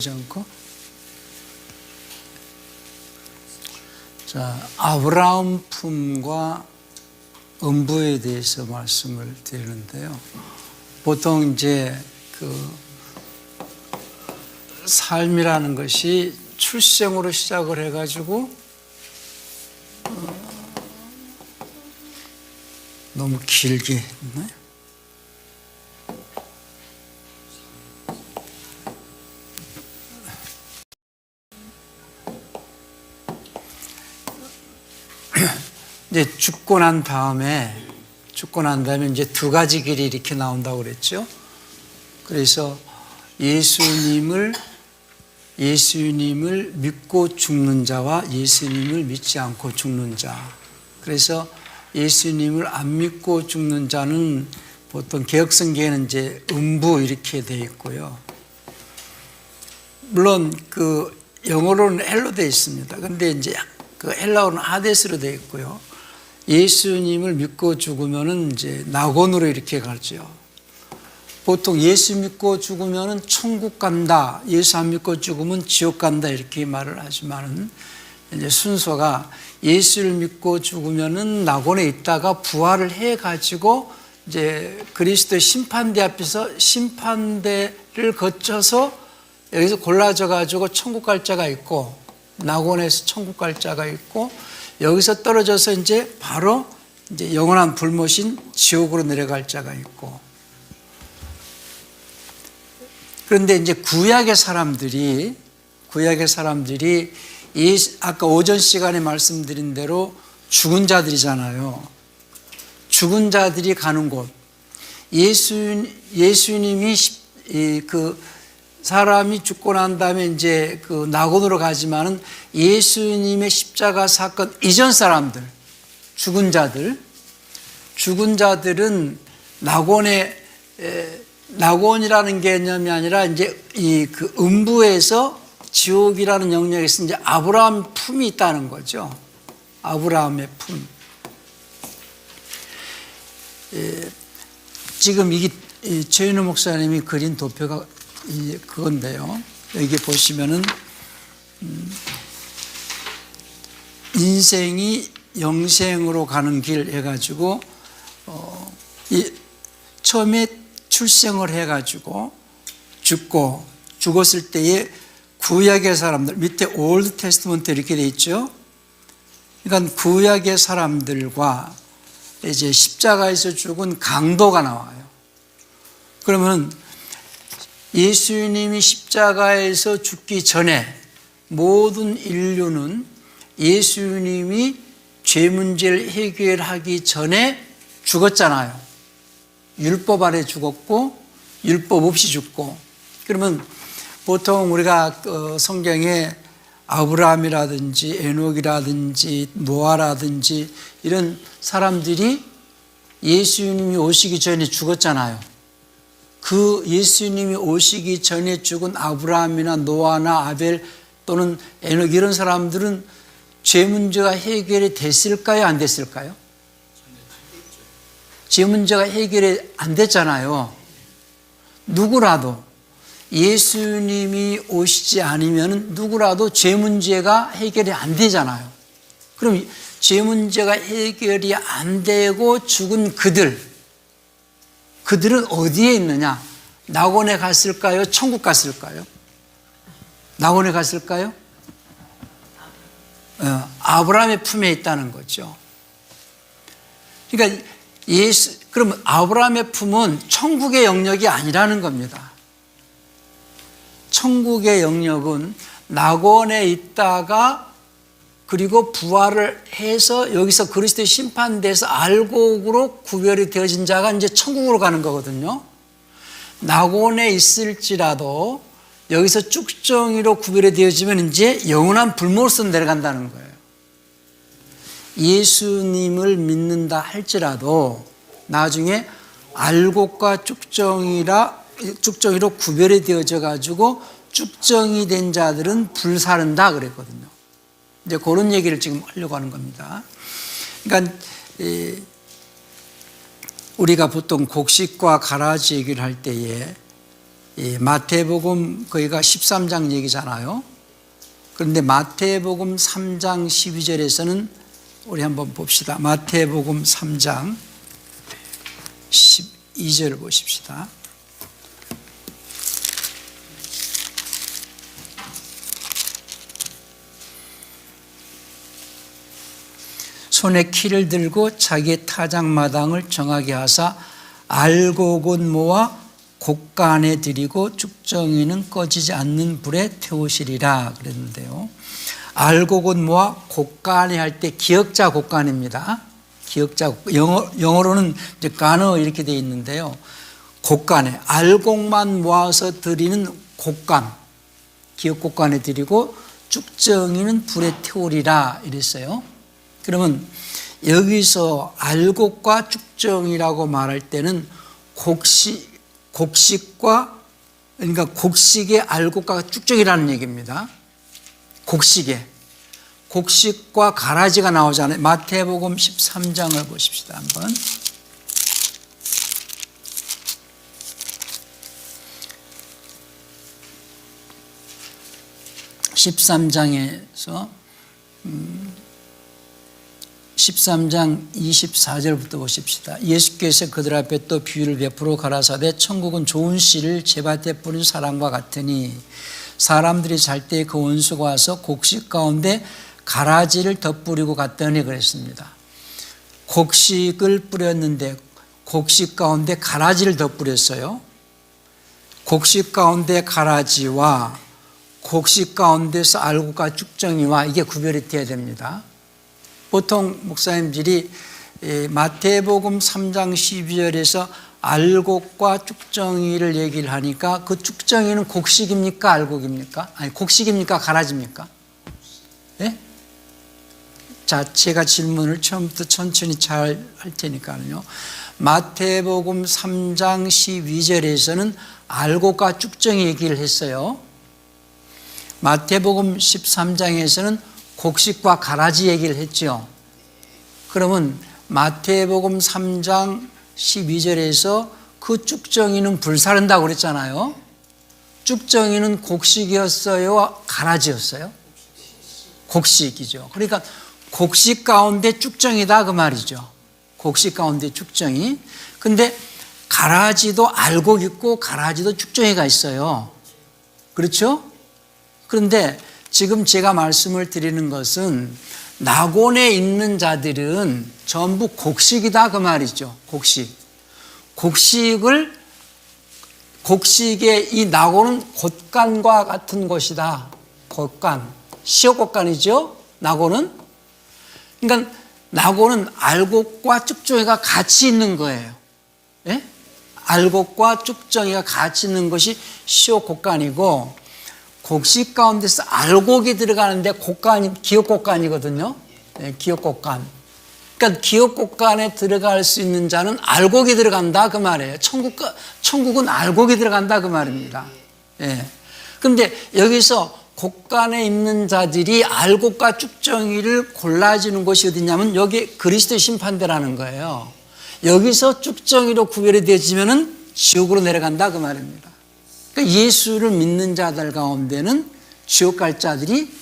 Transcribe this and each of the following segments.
않고. 자, 아브라함 품과 음부에 대해서 말씀을 드리는데요. 보통 이제 삶이라는 것이 출생으로 시작을 해가지고 너무 길게 했나요? 이제 죽고 난 다음에 이제 두 가지 길이 이렇게 나온다고 그랬죠. 그래서 예수님을 믿고 죽는 자와 예수님을 믿지 않고 죽는 자. 그래서 예수님을 안 믿고 죽는 자는 보통 개혁성경에는 이제 음부 이렇게 되어 있고요. 물론 영어로는 헬로 되어 있습니다. 근데 이제 헬라어는 하데스로 되어 있고요. 예수님을 믿고 죽으면은 이제 낙원으로 이렇게 가죠. 보통 예수 믿고 죽으면은 천국 간다, 예수 안 믿고 죽으면 지옥 간다 이렇게 말을 하지만은 이제 순서가 예수를 믿고 죽으면은 낙원에 있다가 부활을 해 가지고 이제 그리스도의 심판대 앞에서 심판대를 거쳐서 여기서 골라져 가지고 천국 갈 자가 있고 낙원에서 천국 갈 자가 있고 여기서 떨어져서 이제 바로 이제 영원한 불못인 지옥으로 내려갈 자가 있고. 그런데 이제 구약의 사람들이 아까 오전 시간에 말씀드린 대로 죽은 자들이잖아요. 죽은 자들이 가는 곳. 예수님이 사람이 죽고 난 다음에 이제 낙원으로 가지만은 예수님의 십자가 사건 이전 사람들, 죽은 자들은 낙원이라는 개념이 아니라 이제 음부에서 지옥이라는 영역에서 이제 아브라함 품이 있다는 거죠. 아브라함의 품. 지금 이게 최인호 목사님이 그린 도표가 그건데요. 여기 보시면은 인생이 영생으로 가는 길 해가지고 처음에 출생을 해가지고 죽었을 때에 구약의 사람들 밑에 올드 테스트먼트 이렇게 돼 있죠. 그러니까 구약의 사람들과 이제 십자가에서 죽은 강도가 나와요. 그러면 예수님이 십자가에서 죽기 전에 모든 인류는 예수님이 죄 문제를 해결하기 전에 죽었잖아요. 율법 아래 죽었고 율법 없이 죽고. 그러면 보통 우리가 성경에 아브라함이라든지 에녹이라든지 노아라든지 이런 사람들이 예수님이 오시기 전에 죽었잖아요. 그 예수님이 오시기 전에 죽은 아브라함이나 노아나 아벨 또는 에녹 이런 사람들은 죄 문제가 해결이 됐을까요? 안 됐을까요? 죄 문제가 해결이 안 됐잖아요. 누구라도 예수님이 오시지 않으면 누구라도 죄 문제가 해결이 안 되잖아요. 그럼 죄 문제가 해결이 안 되고 죽은 그들은 어디에 있느냐? 낙원에 갔을까요? 천국 갔을까요? 낙원에 갔을까요? 아브라함의 품에 있다는 거죠. 그러니까 그럼 아브라함의 품은 천국의 영역이 아니라는 겁니다. 천국의 영역은 낙원에 있다가 그리고 부활을 해서 여기서 그리스도의 심판대에서 알곡으로 구별이 되어진 자가 이제 천국으로 가는 거거든요. 낙원에 있을지라도 여기서 쭉정이로 구별이 되어지면 이제 영원한 불못으로 내려간다는 거예요. 예수님을 믿는다 할지라도 나중에 알곡과 쭉정이로 구별이 되어져 가지고 쭉정이 된 자들은 불사른다 그랬거든요. 이제 그런 얘기를 지금 하려고 하는 겁니다. 그러니까 우리가 보통 곡식과 가라지 얘기를 할 때에 이 마태복음 거기가 13장 얘기잖아요. 그런데 마태복음 3장 12절에서는 우리 한번 봅시다. 마태복음 3장 12절 보십시다. 손에 키를 들고 자기의 타작마당을 정하게 하사 알곡은 모아 곡간에 들이고 쭉정이는 꺼지지 않는 불에 태우시리라 그랬는데요. 알곡은 모아 곡간에 할 때 기역자 곡간입니다. 기역자, 영어로는 이제 가너 이렇게 되어 있는데요. 곡간에 알곡만 모아서 드리는 곡간, 기역 곡간에 드리고 쭉정이는 불에 태우리라 이랬어요. 그러면 여기서 알곡과 쭉정이라고 말할 때는 곡식과, 그러니까 곡식의 알곡과 쭉정이라는 얘기입니다. 곡식과 가라지가 나오잖아요. 마태복음 13장을 보십시다. 한번. (13장에서) 13장 24절부터 보십시다. 예수께서 그들 앞에 또 비유를 베풀어 가라사대 천국은 좋은 씨를 제밭에 뿌린 사람과 같으니 사람들이 잘 때 그 원수가 와서 곡식 가운데 가라지를 덧뿌리고 갔더니 그랬습니다. 곡식을 뿌렸는데 곡식 가운데 가라지를 덧뿌렸어요. 곡식 가운데 가라지와 곡식 가운데서 알곡과 쭉정이와 이게 구별이 되어야 됩니다. 보통 목사님들이 마태복음 3장 12절에서 알곡과 쭉정이를 얘기를 하니까 그 쭉정이는 곡식입니까? 알곡입니까? 아니, 곡식입니까? 가라지입니까? 네? 자, 제가 질문을 처음부터 천천히 잘 할 테니까요. 마태복음 3장 12절에서는 알곡과 쭉정이 얘기를 했어요. 마태복음 13장에서는 곡식과 가라지 얘기를 했죠. 그러면 마태복음 3장 12절에서 그 쭉정이는 불사른다고 그랬잖아요. 쭉정이는 곡식이었어요? 가라지였어요? 곡식이죠. 그러니까 곡식 가운데 쭉정이다 그 말이죠. 곡식 가운데 쭉정이. 근데 가라지도 알곡 있고 가라지도 쭉정이가 있어요. 그렇죠? 그런데 지금 제가 말씀을 드리는 것은 낙원에 있는 자들은 전부 곡식이다 그 말이죠. 곡식의 이 낙원은 곶간과 같은 것이다. 곶간, 시옷곶간이죠. 낙원은. 그러니까 낙원은 알곡과 쭉정이가 같이 있는 거예요. 예? 알곡과 쭉정이가 같이 있는 것이 시옷곶간이고, 곡식 가운데서 알곡이 들어가는데 곡간이 기역곡간이거든요. 네, 기역곡간. 그러니까 기역곡간에 들어갈 수 있는 자는 알곡이 들어간다 그 말이에요. 천국은 알곡이 들어간다 그 말입니다. 예. 그런데 여기서 곡간에 있는 자들이 알곡과 쭉정이를 골라주는 곳이 어디냐면 여기 그리스도의 심판대라는 거예요. 여기서 쭉정이로 구별이 되어지면은 지옥으로 내려간다 그 말입니다. 그러니까 예수를 믿는 자들 가운데는 지옥 갈 자들이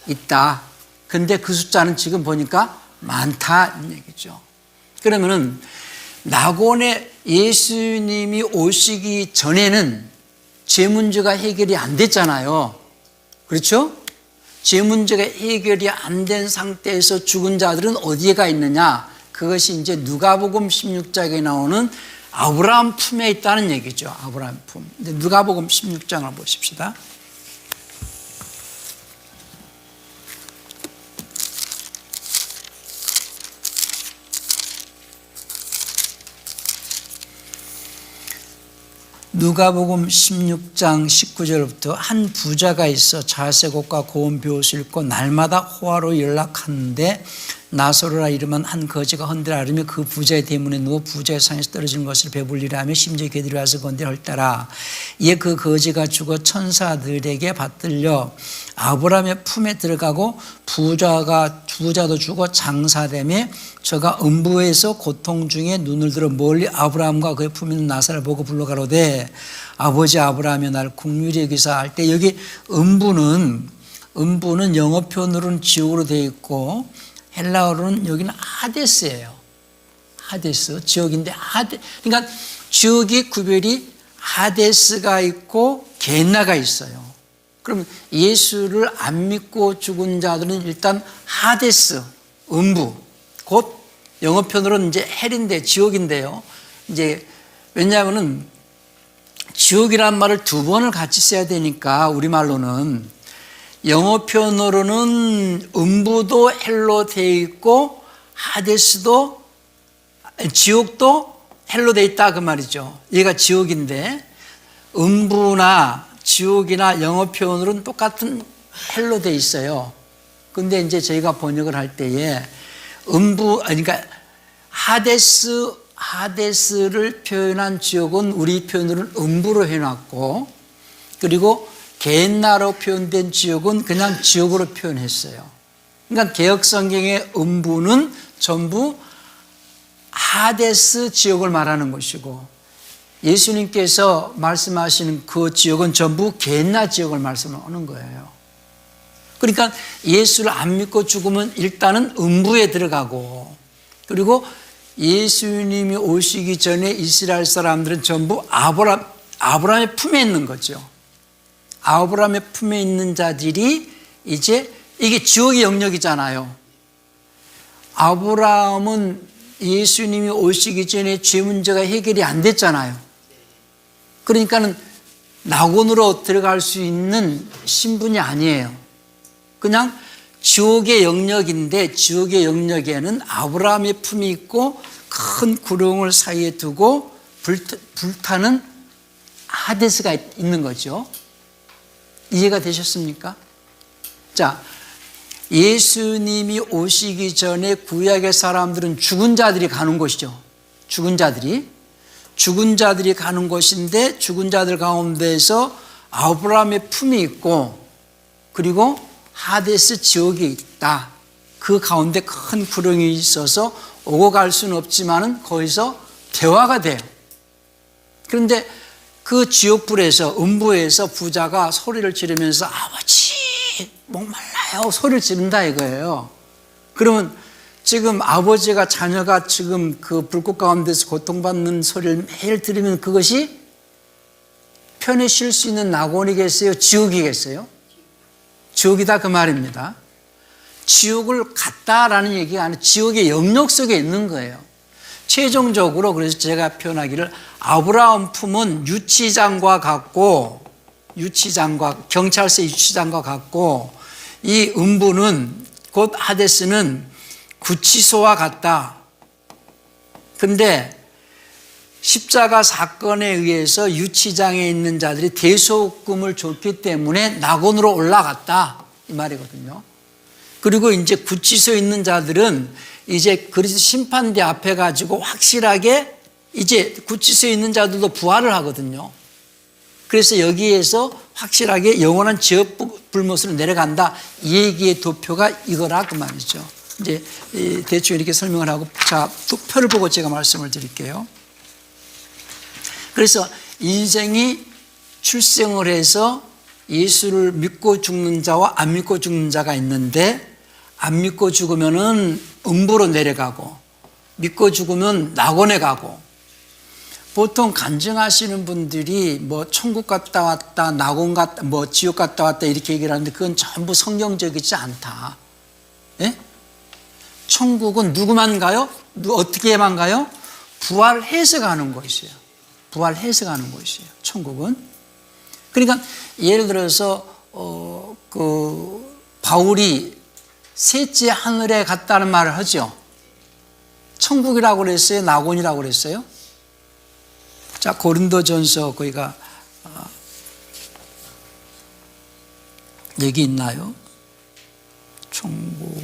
있다. 근데 그 숫자는 지금 보니까 많다 이 얘기죠. 그러면은 낙원에 예수님이 오시기 전에는 죄 문제가 해결이 안 됐잖아요. 그렇죠? 죄 문제가 해결이 안 된 상태에서 죽은 자들은 어디에 가 있느냐? 그것이 이제 누가복음 16장에 나오는 아브라함 품에 있다는 얘기죠. 아브라함 품. 누가복음 16장을 보십시다. 누가복음 16장 19절부터 한 부자가 있어 자색 옷과 고운 벼옷을 입고 날마다 호화로 연락하는데 나소로라 이름은 한 거지가 헌들어 앓으며 그 부자의 대문에 누워 부자의 상에서 떨어진 것을 배불리라 하며 심지어 그들이 와서 건드려 헐따라. 이에 그 거지가 죽어 천사들에게 받들려 아브라함의 품에 들어가고 부자도 죽어 장사되며 저가 음부에서 고통 중에 눈을 들어 멀리 아브라함과 그의 품에 있는 나사를 보고 불러가로되 아버지 아브라함이 나를 긍휼히 여기사 할 때, 여기 음부는 영어 표현으로는 지옥으로 되어 있고 헬라어로는 여기는 하데스예요. 하데스, 지옥인데 그러니까 지옥이 구별이 하데스가 있고 게hen나가 있어요. 그럼 예수를 안 믿고 죽은 자들은 일단 하데스, 음부, 곧 영어 표현으로는 이제 헬인데 지옥인데요. 이제 왜냐하면은 지옥이란 말을 두 번을 같이 써야 되니까 우리말로는 영어 표현으로는 음부도 헬로 되어 있고 하데스도 지옥도 헬로 되어 있다 그 말이죠. 얘가 지옥인데 음부나 지옥이나 영어 표현으로는 똑같은 헬로 되어 있어요. 근데 이제 저희가 번역을 할 때에 그러니까 하데스를 표현한 지옥은 우리 표현으로는 음부로 해놨고, 그리고 게헨나로 표현된 지옥은 그냥 지옥으로 표현했어요. 그러니까 개역성경의 음부는 전부 하데스 지옥을 말하는 것이고, 예수님께서 말씀하시는 그 지옥은 전부 게헨나 지옥을 말씀하는 거예요. 그러니까 예수를 안 믿고 죽으면 일단은 음부에 들어가고, 그리고 예수님이 오시기 전에 이스라엘 사람들은 전부 아브라함의 품에 있는 거죠. 아브라함의 품에 있는 자들이 이제 이게 지옥의 영역이잖아요. 아브라함은 예수님이 오시기 전에 죄 문제가 해결이 안 됐잖아요. 그러니까는 낙원으로 들어갈 수 있는 신분이 아니에요. 그냥 지옥의 영역인데, 지옥의 영역에는 아브라함의 품이 있고 큰 구렁을 사이에 두고 불타는 하데스가 있는 거죠. 이해가 되셨습니까? 자, 예수님이 오시기 전에 구약의 사람들은 죽은 자들이 가는 곳이죠. 죽은 자들이 가는 곳인데, 죽은 자들 가운데에서 아브라함의 품이 있고, 그리고 하데스 지옥이 있다. 그 가운데 큰 구렁이 있어서 오고 갈 수는 없지만은 거기서 대화가 돼요. 그런데 그 지옥불에서, 음부에서 부자가 소리를 지르면서 아버지 목말라요 소리를 지른다 이거예요. 그러면 지금 아버지가 자녀가 지금 그 불꽃 가운데서 고통받는 소리를 매일 들으면 그것이 편히 쉴 수 있는 낙원이겠어요? 지옥이겠어요? 지옥이다 그 말입니다. 지옥을 갔다라는 얘기가 아니라 지옥의 영역 속에 있는 거예요. 최종적으로 그래서 제가 표현하기를 아브라함 품은 유치장과 같고, 경찰서 유치장과 같고, 이 음부는 곧 하데스는 구치소와 같다. 근데 십자가 사건에 의해서 유치장에 있는 자들이 대속금을 줬기 때문에 낙원으로 올라갔다 이 말이거든요. 그리고 이제 구치소에 있는 자들은 이제 그리스도 심판대 앞에 가지고 확실하게 이제 구치소에 있는 자들도 부활을 하거든요. 그래서 여기에서 확실하게 영원한 지옥 불못으로 내려간다. 이 얘기의 도표가 이거라 그 말이죠. 이제 대충 이렇게 설명을 하고, 자, 표를 보고 제가 말씀을 드릴게요. 그래서 인생이 출생을 해서 예수를 믿고 죽는 자와 안 믿고 죽는 자가 있는데, 안 믿고 죽으면은 음부로 내려가고, 믿고 죽으면 낙원에 가고, 보통 간증하시는 분들이 뭐 천국 갔다 왔다, 낙원 갔다, 뭐 지옥 갔다 왔다 이렇게 얘기를 하는데 그건 전부 성경적이지 않다. 예? 천국은 누구만 가요? 어떻게만 가요? 부활해서 가는 곳이에요. 부활해서 가는 곳이에요. 천국은. 그러니까 예를 들어서 바울이 셋째 하늘에 갔다는 말을 하죠. 천국이라고 그랬어요? 낙원이라고 그랬어요? 자, 고린도전서 거기가 여기 있나요? 천국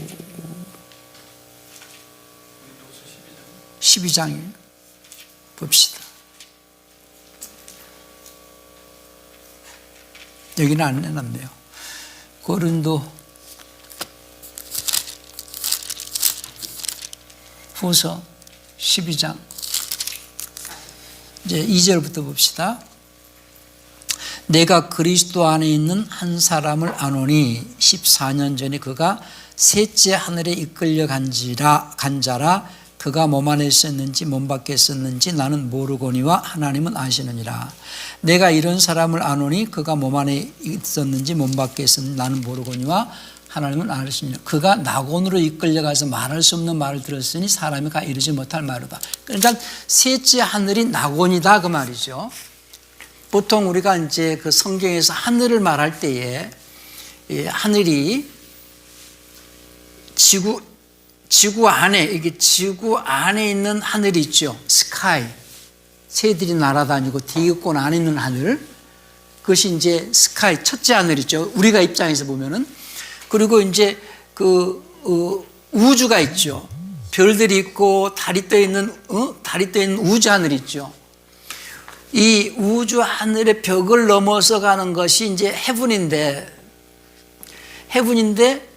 12장 봅시다. 여기는 안 해놨네요. 고린도 후서 12장 이제 2절부터 봅시다. 내가 그리스도 안에 있는 한 사람을 아노니 14년 전에 그가 셋째 하늘에 이끌려 간 자라. 그가 몸 안에 있었는지 몸 밖에 있었는지 나는 모르거니와 하나님은 아시느니라. 내가 이런 사람을 아노니 그가 몸 안에 있었는지 몸 밖에 있었는지 나는 모르거니와 하나님은 아시느니라. 그가 낙원으로 이끌려가서 말할 수 없는 말을 들었으니 사람이 가 이르지 못할 말이다. 그러니까 셋째 하늘이 낙원이다 그 말이죠. 보통 우리가 이제 그 성경에서 하늘을 말할 때에 하늘이 지구 안에, 이게 지구 안에 있는 하늘이 있죠. 스카이. 새들이 날아다니고 대기권 안에 있는 하늘. 그것이 이제 스카이, 첫째 하늘이죠. 우리가 입장에서 보면은. 그리고 이제 우주가 있죠. 별들이 있고 달이 떠 있는 우주 하늘이 있죠. 이 우주 하늘의 벽을 넘어서 가는 것이 이제 헤븐인데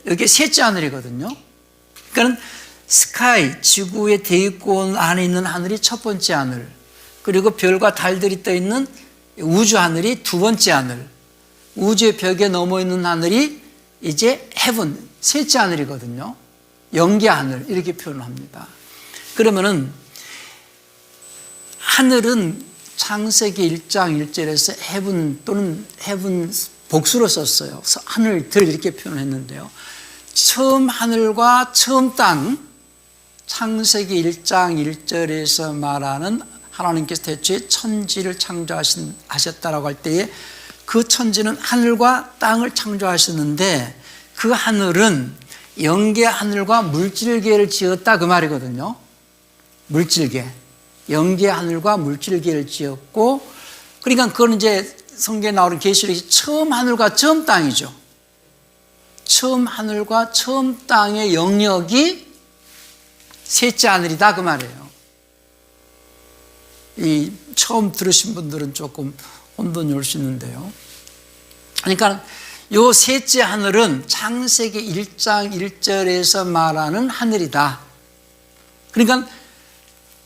여기 셋째 하늘이거든요. 그러니까 스카이, 지구의 대기권 안에 있는 하늘이 첫 번째 하늘, 그리고 별과 달들이 떠 있는 우주 하늘이 두 번째 하늘, 우주의 벽에 넘어 있는 하늘이 이제 헤븐, 셋째 하늘이거든요. 영계 하늘 이렇게 표현합니다. 그러면은 하늘은 창세기 1장 1절에서 헤븐 또는 헤븐 복수로 썼어요. 하늘들 이렇게 표현했는데요. 처음 하늘과 처음 땅, 창세기 1장 1절에서 말하는 하나님께서 태초에 천지를 창조하셨다라고 할 때에 그 천지는 하늘과 땅을 창조하셨는데 그 하늘은 영계 하늘과 물질계를 지었다 그 말이거든요. 물질계, 영계 하늘과 물질계를 지었고, 그러니까 그건 이제 성경에 나오는 계시록이 처음 하늘과 처음 땅이죠. 처음 하늘과 처음 땅의 영역이 셋째 하늘이다 그 말이에요. 이 처음 들으신 분들은 조금 혼돈이 올 수 있는데요. 그러니까 요 셋째 하늘은 창세기 1장 1절에서 말하는 하늘이다. 그러니까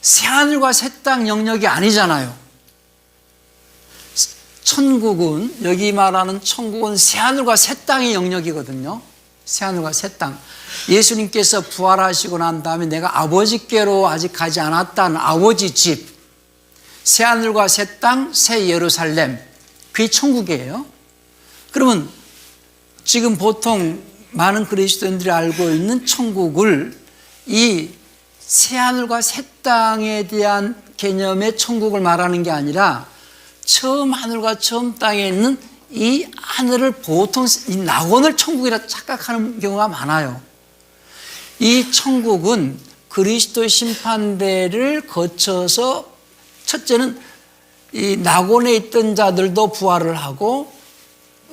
새 하늘과 새 땅 영역이 아니잖아요. 천국은, 여기 말하는 천국은 새 하늘과 새 땅의 영역이거든요. 새 하늘과 새 땅. 예수님께서 부활하시고 난 다음에 내가 아버지께로 아직 가지 않았다는 아버지 집, 새 하늘과 새 땅, 새 예루살렘, 그게 천국이에요. 그러면 지금 보통 많은 그리스도인들이 알고 있는 천국을 이 새 하늘과 새 땅에 대한 개념의 천국을 말하는 게 아니라 처음 하늘과 처음 땅에 있는 이 하늘을 보통 이 낙원을 천국이라 착각하는 경우가 많아요. 이 천국은 그리스도의 심판대를 거쳐서 첫째는 이 낙원에 있던 자들도 부활을 하고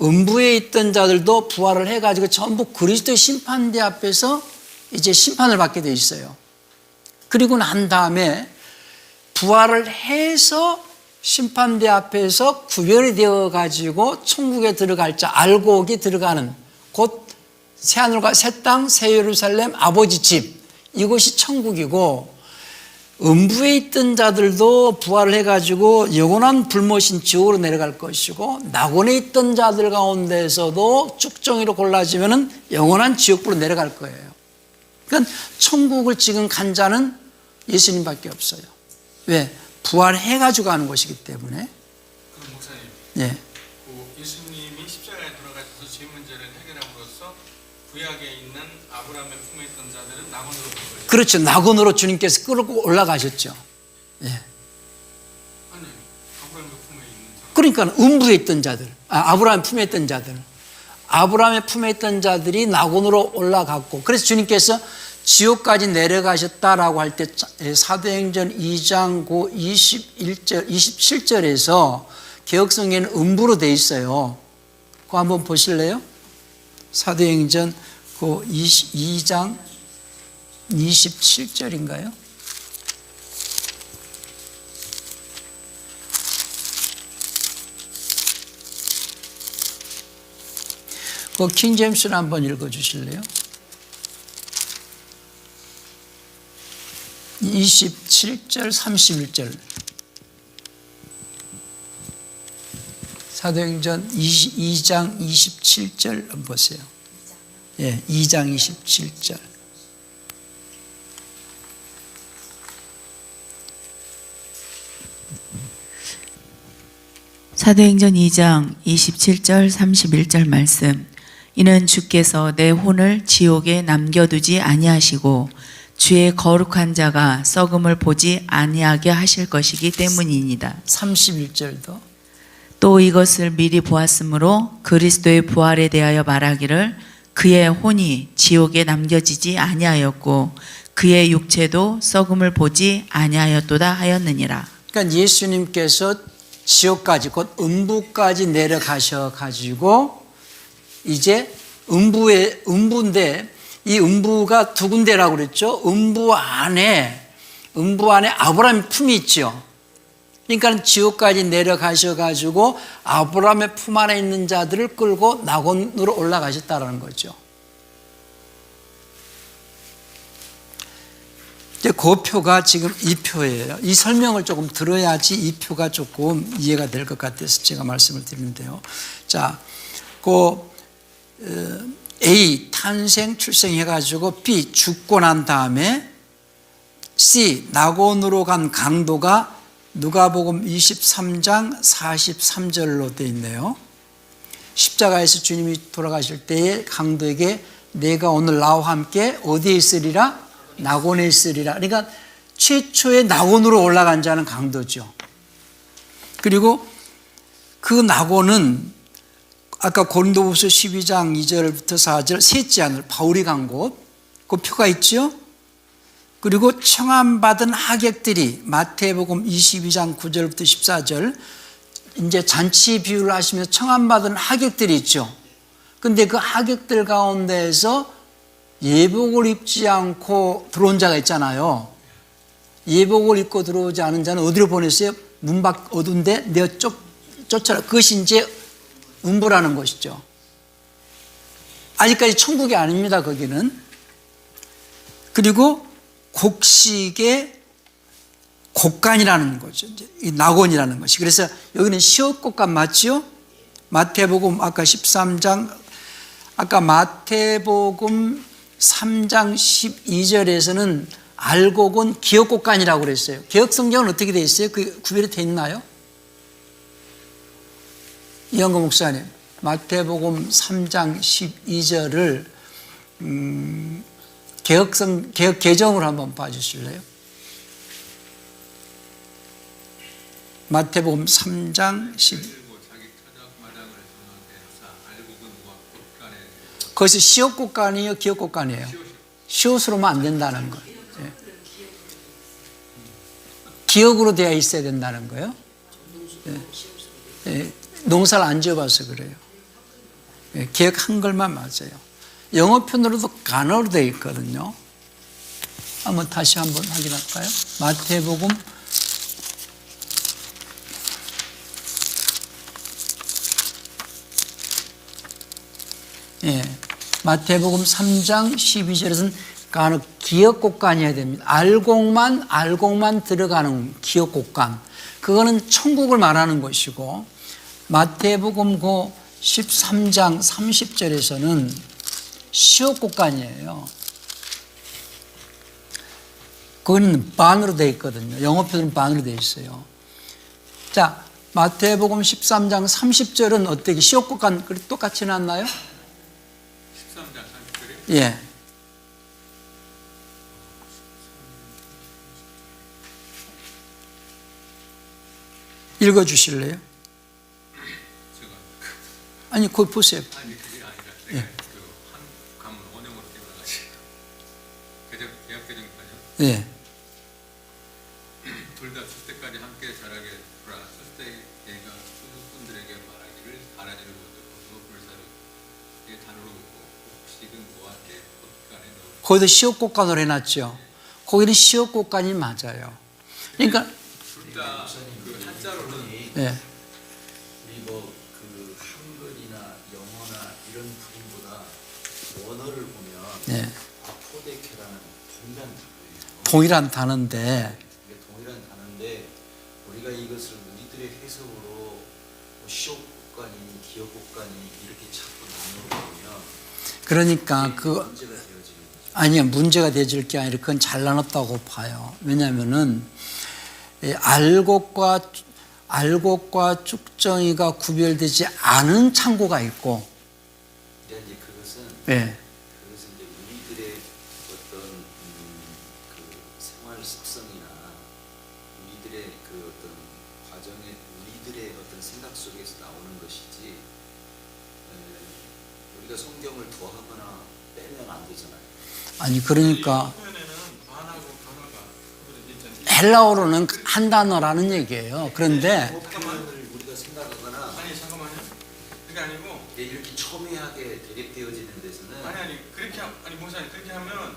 음부에 있던 자들도 부활을 해가지고 전부 그리스도의 심판대 앞에서 이제 심판을 받게 돼 있어요. 그리고 난 다음에 부활을 해서 심판대 앞에서 구별이 되어 가지고 천국에 들어갈 자, 알곡이 들어가는 곧 새하늘과 새 땅, 새 예루살렘, 아버지 집, 이곳이 천국이고, 음부에 있던 자들도 부활을 해가지고 영원한 불못인 지옥으로 내려갈 것이고, 낙원에 있던 자들 가운데서도 쭉정이로 골라지면 영원한 지옥으로 내려갈 거예요. 그러니까 천국을 지금 간 자는 예수님밖에 없어요. 왜? 부활해가지고 가는 것이기 때문에. 그럼 목사님, 예. 예수님이 십자가에 돌아가셔서 죄 문제를 해결함으로써 구약에 있는 아브라함의 품에 있던 자들은 낙원으로 간 거예요. 그렇죠. 낙원으로 주님께서 끌고 올라가셨죠. 예. 아니, 아브라함의 품에 있는 사람. 그러니까 음부에 있던 자들, 아브라함의 품에 있던 자들, 아브라함의 품에 있던 자들이 낙원으로 올라갔고, 그래서 주님께서 지옥까지 내려가셨다라고 할 때 사도행전 2장 21절, 27절에서 개역성에는 음부로 돼 있어요. 그거 한번 보실래요? 사도행전 22장 27절인가요? 그 킹제임스를 한번 읽어주실래요? 27절 31절 사도행전 2장 27절 한번 보세요. 예, 2장 27절. 사도행전 2장 27절 31절 말씀. 이는 주께서 내 혼을 지옥에 남겨두지 아니하시고 주의 거룩한 자가 썩음을 보지 아니하게 하실 것이기 때문이니이다. 31절도 또 이것을 미리 보았으므로 그리스도의 부활에 대하여 말하기를 그의 혼이 지옥에 남겨지지 아니하였고 그의 육체도 썩음을 보지 아니하였도다 하였느니라. 그러니까 예수님께서 지옥까지 곧 음부까지 내려가셔 가지고 이제 음부인데 이 음부가 두 군데라고 그랬죠. 음부 안에 아브라함의 품이 있죠. 그러니까 지옥까지 내려가셔 가지고 아브라함의 품 안에 있는 자들을 끌고 낙원으로 올라가셨다라는 거죠. 이제 그 표가 지금 이 표예요. 이 설명을 조금 들어야지 이 표가 조금 이해가 될 것 같아서 제가 말씀을 드리는데요. 자, A 탄생 출생해가지고 B 죽고 난 다음에 C 낙원으로 간 강도가 누가복음 23장 43절로 되어 있네요. 십자가에서 주님이 돌아가실 때에 강도에게 내가 오늘 나와 함께 어디에 있으리라? 낙원에 있으리라. 그러니까 최초의 낙원으로 올라간 자는 강도죠. 그리고 그 낙원은 아까 고린도후서 12장 2절부터 4절 셋째 하늘 바울이 간 곳, 그 표가 있죠. 그리고 청함받은 하객들이 마태복음 22장 9절부터 14절 이제 잔치 비유를 하시면서 청함받은 하객들이 있죠. 근데 그 하객들 가운데에서 예복을 입지 않고 들어온 자가 있잖아요. 예복을 입고 들어오지 않은 자는 어디로 보냈어요? 문 밖 어두운데 내어 쫓아라. 그것이 이제 음부라는 것이죠. 아직까지 천국이 아닙니다, 거기는. 그리고 곡식의 곡간이라는 거죠. 이제 이 낙원이라는 것이. 그래서 여기는 시옷곡간 맞죠? 마태복음 아까 13장, 아까 마태복음 3장 12절에서는 알곡은 기억곡간이라고 그랬어요. 개혁성경은 어떻게 되어 있어요? 그 구별이 되어 있나요? 이영거 목사님, 마태복음 3장 12절을 개혁 개정으로 한번 봐주실래요? 마태복음 3장 12. 거기서 시옷곡간이에요, 기억곡간이에요? 시옷으로만 안 된다는 거예요. 예. 기억으로 되어 있어야 된다는 거예요. 예. 예. 농사를 안 지어봐서 그래요. 예. 기억 한글만 맞아요. 영어 편으로도 간어로 되어 있거든요. 한번 다시 한번 확인할까요? 마태복음 예, 마태복음 3장 12절에서는 간혹 기억곡간이어야 됩니다. 알곡만 들어가는 기억곡간. 그거는 천국을 말하는 것이고, 마태복음 13장 30절에서는 시옷곡간이에요. 그거는 반으로 되어 있거든요. 영어 표현은 반으로 되어 있어요. 자, 마태복음 13장 30절은 어떻게 시옷곡간 똑같이 놨나요? 13장 30절이요? 예. 읽어 주실래요? 제가 아니, 거기 보세요. 아니 그게 아니라 예. 내가 그한 가문 원형으로 깨어나가지고 계약 개정까지 예. 둘 다 줄 때까지 함께 자라게 하라. 쓸 때 얘가 소수꾼들에게 말하기를 가라지를 못하고 불사를 예 단으로 묻고 곡식은 모아게 헛간에 넣고. 거기도 시옷곡간으로 해놨죠. 거기는 시옷곡간이 맞아요. 그러니까 둘 다 그 한자로는 예. 그리고 그 한글이나 영어나 이런 부분 단어가 원어를 보면 네. 아포데케라는 동일한 단어예요. 동일한 단어인데 이게 동일한 단어인데 우리가 이것을 우리들의 해석으로 뭐 시옷국간이 기업국간이 이렇게 자꾸 나누어 보면 그러니까 문제가 되어지는 거죠. 아니요, 문제가 되질 게 아니라 그건 잘 나눴다고 봐요. 왜냐하면은 알곡과 쭉정이가 구별되지 않은 창고가 있고, 근데 이제 그것은 예, 그것은 이제 우리들의 어떤 그 생활 습성이나 우리들의 그 어떤 과정에 우리들의 어떤 생각 속에서 나오는 것이지 우리가 성경을 더하거나 빼면 안 되잖아요. 아니 그러니까 표현에는 반하고 변화가 있잖아요. 헬라어로는 한 단어라는 얘기예요. 그런데 그 표현을 우리가 생각하거나 아니 잠깐만요. 그게 아니고 이렇게 첨예하게 대립되어지는 데서는 아니 그렇게 아니 목사님 그렇게 하면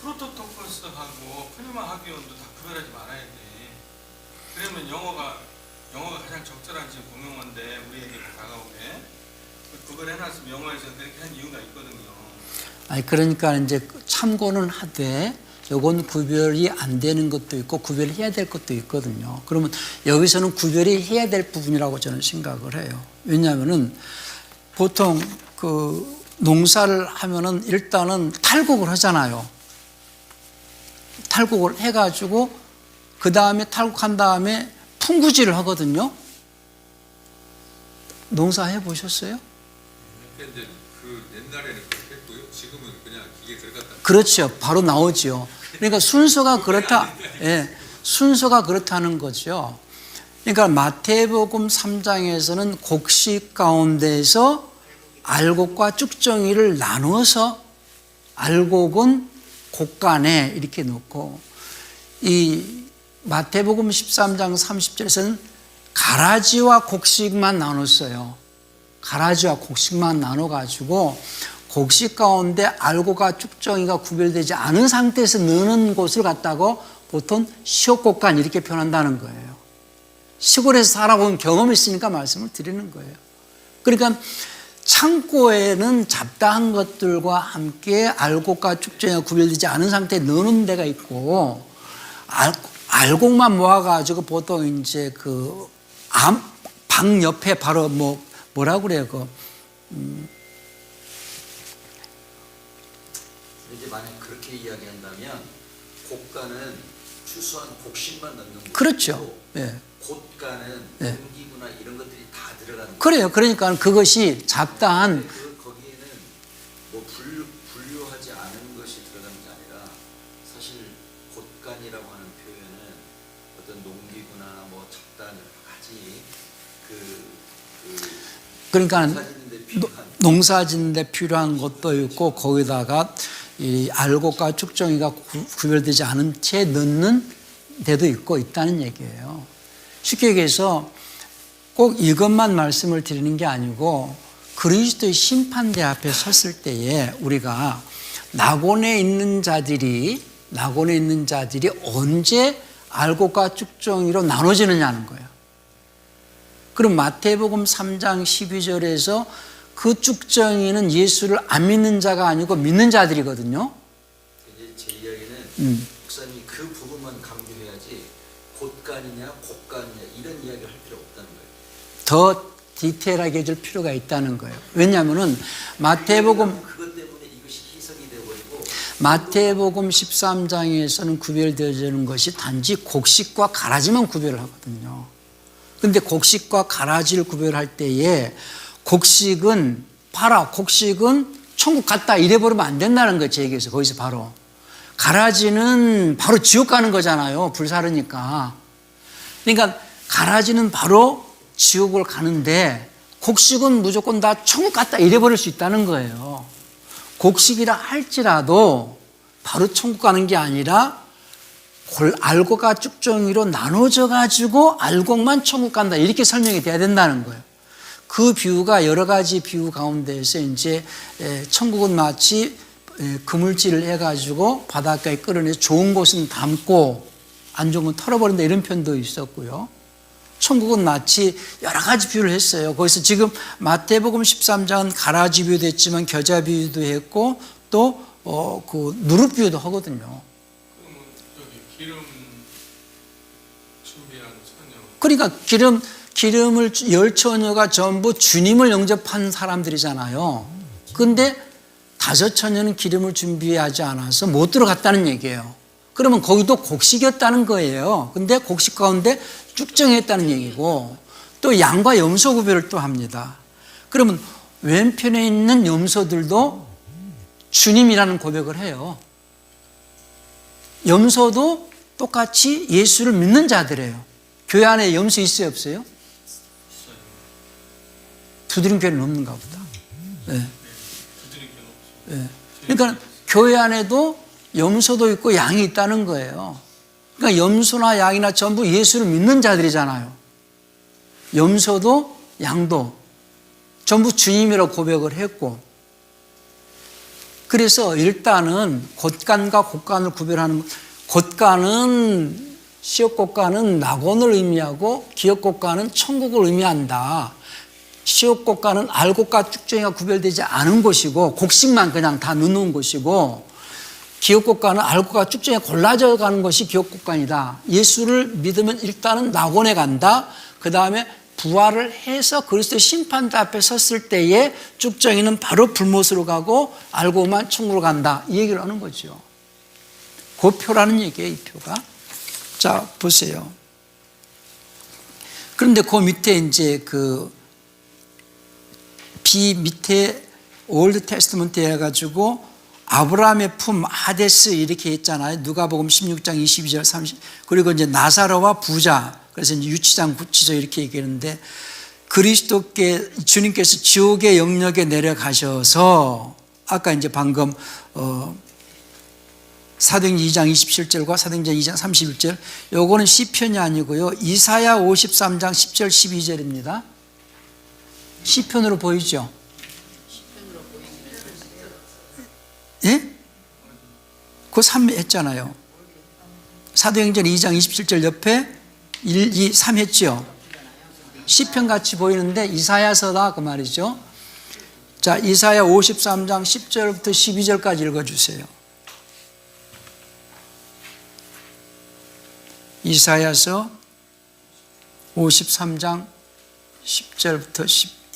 프로토토코스하고 프리마 학위원도 다 구별하지 말아야 돼. 그러면 영어가 가장 적절한 지금 공용어인데 우리에게 다가오게 구별해놨으면 영어에서 그렇게 한 이유가 있거든요. 아니 그러니까 이제 참고는 하되 요건 구별이 안 되는 것도 있고 구별해야 될 것도 있거든요. 그러면 여기서는 구별이 해야 될 부분이라고 저는 생각을 해요. 왜냐하면은 보통 그 농사를 하면은 일단은 탈곡을 하잖아요. 탈곡을 해가지고 그 다음에 탈곡한 다음에 풍구질을 하거든요. 농사 해보셨어요? 근데 이제 그 옛날에는 그렇게 했고요. 지금은 그냥 기계 들어갔다. 그렇죠. 바로 나오죠. 그러니까 순서가 그렇다. 예, 순서가 그렇다는 거죠. 그러니까 마태복음 3장에서는 곡식 가운데에서 알곡과 쭉정이를 나눠서 알곡은 곡간에 이렇게 놓고 이 마태복음 13장 30절에서는 가라지와 곡식만 나눴어요. 가라지와 곡식만 나눠가지고 곡식 가운데 알곡과 쭉정이가 구별되지 않은 상태에서 넣는 곳을 갖다가 보통 시옷곡간 이렇게 표현한다는 거예요. 시골에서 살아본 경험이 있으니까 말씀을 드리는 거예요. 그러니까 창고에는 잡다한 것들과 함께 알곡과 쭉정이가 구별되지 않은 상태에 넣는 데가 있고 알곡만 모아가지고 보통 이제 그 방 옆에 바로 뭐라고 그래요? 이제 만약 그렇게 이야기한다면 곡간은 추수한 곡식만 넣는 거고 그렇죠. 예. 곡간은 네. 공기구나 이런 것들이 다 들어가는 거예요. 그래요. 그러니까 그것이 잡다한 거기에는 뭐 분류하지 않은 것이 들어가는 게 아니라 사실 곡간이라고 하는 표현은 어떤 농기구나 뭐 잡다한 여러 가지 그러니까 농사짓는데 필요한 농사 짓는데 필요한 것도 있고 거기다가 이 알곡과 쭉정이가 구별되지 않은 채 넣는 데도 있다는 얘기예요. 쉽게 얘기해서 꼭 이것만 말씀을 드리는 게 아니고 그리스도의 심판대 앞에 섰을 때에 우리가 낙원에 있는 자들이 언제 알곡과 쭉정이로 나눠지느냐는 거예요. 그럼 마태복음 3장 12절에서 그 쭉정이는 예수를 안 믿는 자가 아니고 믿는 자들이거든요. 이제 제 이야기는 목사님이 그 부분만 강조해야지 곡간이냐 곡간이냐 이런 이야기를 할 필요 없다는 거예요. 더 디테일하게 해줄 필요가 있다는 거예요. 왜냐하면은 마태복음 그것 때문에 이것이 희석이 되어버리고 마태복음 13장에서는 구별되어지는 것이 단지 곡식과 가라지만 구별을 하거든요. 근데 곡식과 가라지를 구별할 때에 곡식은 천국 갔다 이래버리면 안 된다는 거예요. 제 얘기에서 거기서 바로. 가라지는 바로 지옥 가는 거잖아요. 불사르니까. 그러니까 가라지는 바로 지옥을 가는데 곡식은 무조건 다 천국 갔다 이래버릴 수 있다는 거예요. 곡식이라 할지라도 바로 천국 가는 게 아니라 알곡과 쭉정이로 나눠져 가지고 알곡만 천국 간다 이렇게 설명이 돼야 된다는 거예요. 그 비유가 여러 가지 비유 가운데에서 이제 천국은 마치 그물질을 해가지고 바닷가에 끌어내서 좋은 곳은 담고 안 좋은 건 털어버린다 이런 표현도 있었고요. 천국은 낫지 여러 가지 비유를 했어요. 거기서 지금 마태복음 13장은 가라지 비유도 했지만 겨자 비유도 했고 또 그 누룩 비유도 하거든요. 그러면 저기 기름 준비한 처녀. 그러니까 기름을 열 처녀가 전부 주님을 영접한 사람들이잖아요. 근데 5 처녀는 기름을 준비하지 않아서 못 들어갔다는 얘기예요. 그러면 거기도 곡식이었다는 거예요. 근데 곡식 가운데 쭉정했다는 얘기고, 또 양과 염소 구별을 또 합니다. 그러면 왼편에 있는 염소들도 주님이라는 고백을 해요. 염소도 똑같이 예수를 믿는 자들이에요. 교회 안에 염소 있어요, 없어요? 두드림교회는 없는가 보다. 네. 네. 그러니까 교회 안에도 염소도 있고 양이 있다는 거예요. 그러니까 염소나 양이나 전부 예수를 믿는 자들이잖아요. 염소도 양도 전부 주님이라고 고백을 했고, 그래서 일단은 곶간과 곡간을 구별하는, 곶간은 시옷곶간은 낙원을 의미하고 기업곶간은 천국을 의미한다. 시옷곶간은 알곡과 쭉정이가 구별되지 않은 곳이고 곡식만 그냥 다 넣어놓은 곳이고, 기업곶간은 알곡과 쭉정이가 골라져 가는 것이 기업곶간이다. 예수를 믿으면 일단은 낙원에 간다. 그 다음에 부활을 해서 그리스도의 심판대 앞에 섰을 때에 쭉정이는 바로 불못으로 가고 알곡만 천국으로 간다. 이 얘기를 하는 거죠. 그 표라는 얘기예요, 이 표가. 자, 보세요. 그런데 그 밑에 이제 그 B 밑에 올드 테스트먼트 해가지고 아브라함의 품 하데스 이렇게 했잖아요. 누가복음 16장 22절 30. 그리고 이제 나사로와 부자. 그래서 이제 유치장 구치소 이렇게 얘기하는데, 그리스도께 주님께서 지옥의 영역에 내려가셔서 아까 이제 방금 사도행전 2장 27절과 사도행전 2장 31절, 요거는 시편이 아니고요. 이사야 53장 10절 12절입니다. 시편으로 보이죠? 예? 그거 3 했잖아요. 사도행전 2장 27절 옆에 1, 2, 3 했죠. 시편 같이 보이는데 이사야서다 그 말이죠. 자, 이사야 53장 10절부터 12절까지 읽어주세요. 이사야서 53장 10절부터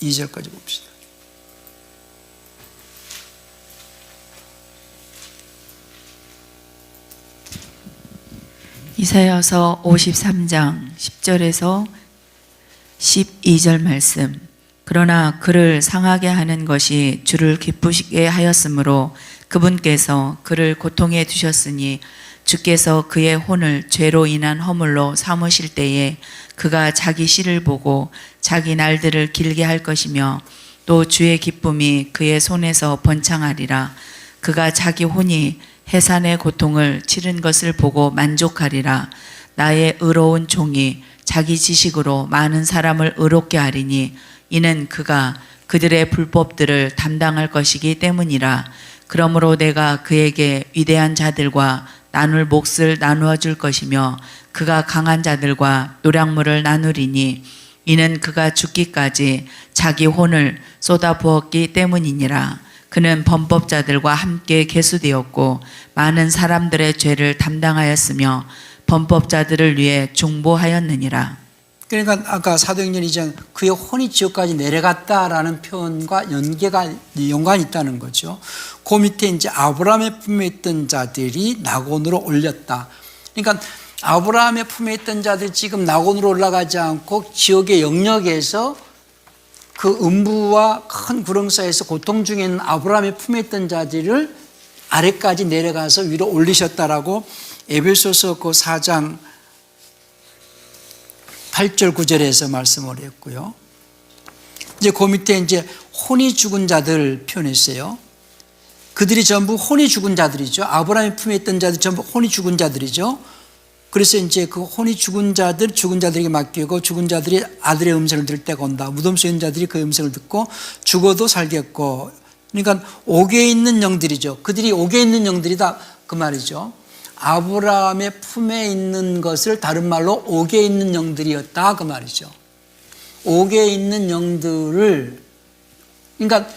12절까지 봅시다. 이사야서 53장 10절에서 12절 말씀. 그러나 그를 상하게 하는 것이 주를 기쁘시게 하였으므로 그분께서 그를 고통에 두셨으니 주께서 그의 혼을 죄로 인한 허물로 삼으실 때에 그가 자기 씨를 보고 자기 날들을 길게 할 것이며 또 주의 기쁨이 그의 손에서 번창하리라. 그가 자기 혼이 해산의 고통을 치른 것을 보고 만족하리라. 나의 의로운 종이 자기 지식으로 많은 사람을 의롭게 하리니 이는 그가 그들의 불법들을 담당할 것이기 때문이라. 그러므로 내가 그에게 위대한 자들과 나눌 몫을 나누어 줄 것이며 그가 강한 자들과 노량물을 나누리니 이는 그가 죽기까지 자기 혼을 쏟아 부었기 때문이니라. 그는 범법자들과 함께 계수되었고 많은 사람들의 죄를 담당하였으며 범법자들을 위해 중보하였느니라. 그러니까 아까 사도행전 2장 그의 혼이 지옥까지 내려갔다라는 표현과 연관이 있다는 거죠. 그 밑에 이제 아브라함의 품에 있던 자들이 낙원으로 올렸다. 그러니까 아브라함의 품에 있던 자들이 지금 낙원으로 올라가지 않고 지옥의 영역에서 그 음부와 큰 구렁 사이에서 고통 중에 있는 아브라함의 품에 있던 자들을 아래까지 내려가서 위로 올리셨다라고 에베소서 그 4장 8절 9절에서 말씀을 했고요. 이제 그 밑에 이제 혼이 죽은 자들 표현했어요. 그들이 전부 혼이 죽은 자들이죠. 아브라함의 품에 있던 자들 전부 혼이 죽은 자들이죠. 그래서 이제 그 혼이 죽은 자들에게 맡기고 죽은 자들이 아들의 음성을 들을 때가 온다. 무덤 속에 있는 자들이 그 음성을 듣고 죽어도 살겠고. 그러니까 옥에 있는 영들이죠. 그들이 옥에 있는 영들이다 그 말이죠. 아브라함의 품에 있는 것을 다른 말로 옥에 있는 영들이었다 그 말이죠. 옥에 있는 영들을, 그러니까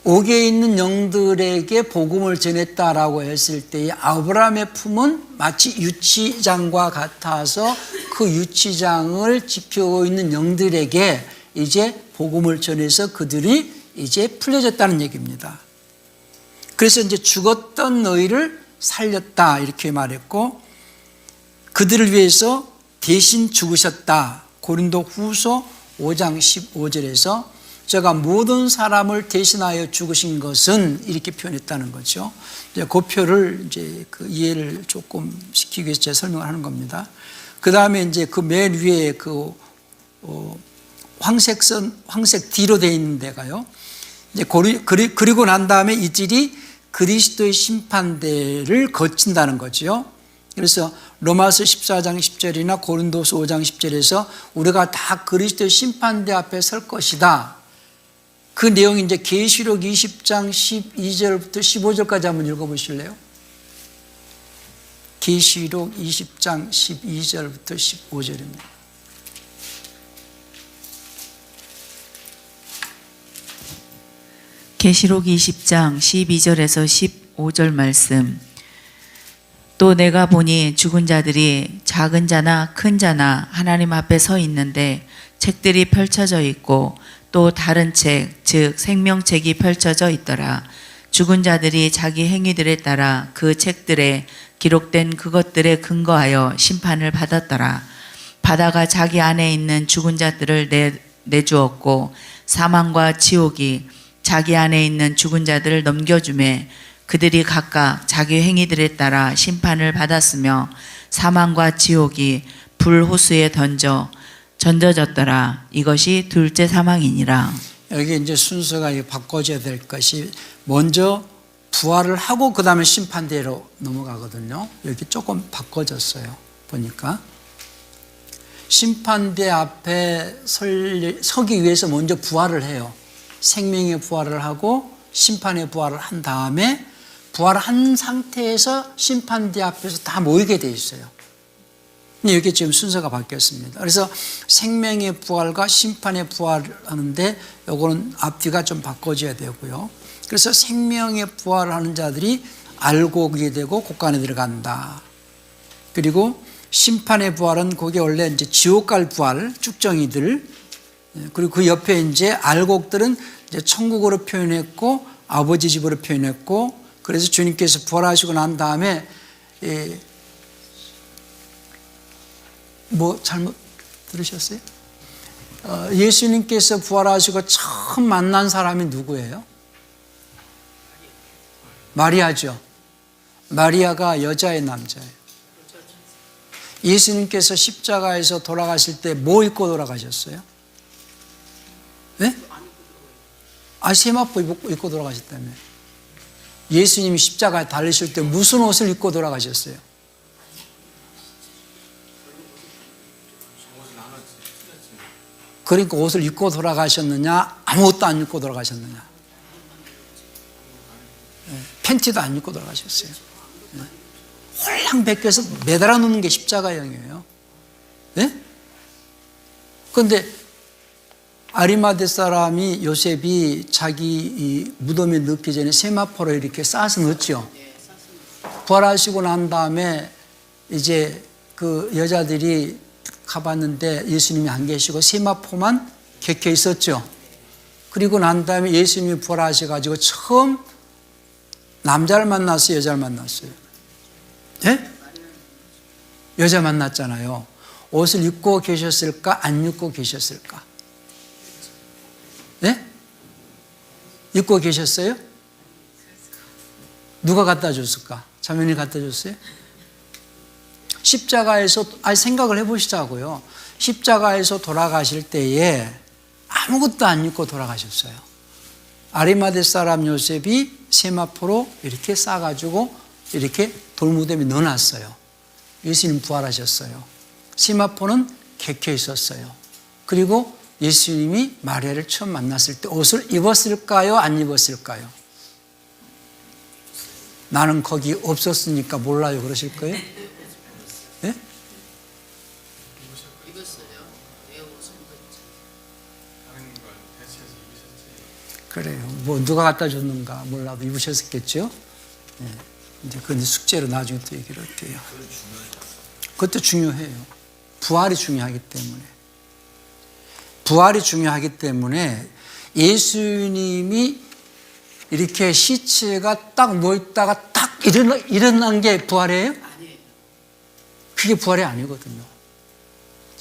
옥에 있는 영들에게 복음을 전했다라고 했을 때 아브라함의 품은 마치 유치장과 같아서 그 유치장을 지키고 있는 영들에게 이제 복음을 전해서 그들이 이제 풀려졌다는 얘기입니다. 그래서 이제 죽었던 너희를 살렸다 이렇게 말했고, 그들을 위해서 대신 죽으셨다. 고린도 후서 5장 15절에서 제가 모든 사람을 대신하여 죽으신 것은 이렇게 표현했다는 거죠. 이제 그 표를 이제 그 이해를 조금 시키기 위해서 제가 설명을 하는 겁니다. 그 다음에 이제 그 맨 위에 그 황색 D로 되어 있는 데가요. 이제 그리고 난 다음에 이 질이 그리스도의 심판대를 거친다는 거죠. 그래서 로마서 14장 10절이나 고린도서 5장 10절에서 우리가 다 그리스도의 심판대 앞에 설 것이다. 그 내용이 이제 계시록 20장 12절부터 15절까지 한번 읽어보실래요? 계시록 20장 12절부터 15절입니다. 계시록 20장 12절에서 15절 말씀. 또 내가 보니 죽은 자들이 작은 자나 큰 자나 하나님 앞에 서 있는데 책들이 펼쳐져 있고 또 다른 책, 즉 생명책이 펼쳐져 있더라. 죽은 자들이 자기 행위들에 따라 그 책들에 기록된 그것들에 근거하여 심판을 받았더라. 바다가 자기 안에 있는 죽은 자들을 내주었고 사망과 지옥이 자기 안에 있는 죽은 자들을 넘겨주매 그들이 각각 자기 행위들에 따라 심판을 받았으며 사망과 지옥이 불호수에 던져졌더라. 이것이 둘째 사망이니라. 여기 이제 순서가 바꿔줘야 될 것이 먼저 부활을 하고 그 다음에 심판대로 넘어가거든요. 여기 조금 바꿔졌어요. 보니까 심판대 앞에 서기 위해서 먼저 부활을 해요. 생명의 부활을 하고 심판의 부활을 한 다음에 부활한 상태에서 심판대 앞에서 다 모이게 돼 있어요. 근데 여기 지금 순서가 바뀌었습니다. 그래서 생명의 부활과 심판의 부활을 하는데 요거는 앞뒤가 좀 바꿔줘야 되고요. 그래서 생명의 부활을 하는 자들이 알고 오게 되고 곳간에 들어간다. 그리고 심판의 부활은 거기 원래 이제 지옥 갈 부활, 쭉정이들, 그리고 그 옆에 이제 알곡들은 이제 천국으로 표현했고 아버지 집으로 표현했고, 그래서 주님께서 부활하시고 난 다음에 뭐 잘못 들으셨어요? 예수님께서 부활하시고 처음 만난 사람이 누구예요? 마리아죠. 마리아가 여자의 남자예요. 예수님께서 십자가에서 돌아가실 때 뭐 입고 돌아가셨어요? 네? 세마포 입고 돌아가셨다며. 예수님이 십자가에 달리실 때 무슨 옷을 입고 돌아가셨어요? 그러니까 옷을 입고 돌아가셨느냐, 아무것도 안 입고 돌아가셨느냐? 팬티도 안 입고 돌아가셨어요. 홀랑 벗겨서 매달아 놓는 게 십자가형이에요. 네? 그런데 아리마대 사람이 요셉이 자기 이 무덤에 넣기 전에 세마포로 이렇게 싸서 넣었죠. 부활하시고 난 다음에 이제 그 여자들이 가봤는데 예수님이 안 계시고 세마포만 객혀 있었죠. 그리고 난 다음에 예수님이 부활하셔가지고 처음 남자를 만났어요, 여자를 만났어요? 예? 여자 만났잖아요. 옷을 입고 계셨을까, 안 입고 계셨을까? 예? 입고 계셨어요? 누가 갖다 줬을까? 자매님이 갖다 줬어요? 십자가에서 생각을 해보시자고요. 십자가에서 돌아가실 때에 아무것도 안 입고 돌아가셨어요. 아리마대 사람 요셉이 세마포로 이렇게 싸가지고 이렇게 돌무덤에 넣어놨어요. 예수님 부활하셨어요. 세마포는 객혀 있었어요. 그리고 예수님이 마리아를 처음 만났을 때 옷을 입었을까요? 안 입었을까요? 나는 거기 없었으니까 몰라요 그러실 거예요? 예? 다른 걸 대체해서 입으셨지. 그래요. 뭐 누가 갖다 줬는가 몰라도 입으셨겠죠? 예. 이제 그건 숙제로 나중에 또 얘기를 할게요. 그것도 중요해요. 부활이 중요하기 때문에. 부활이 중요하기 때문에 예수님이 이렇게 시체가 딱 누워있다가 딱 일어난 게 부활이에요? 그게 부활이 아니거든요.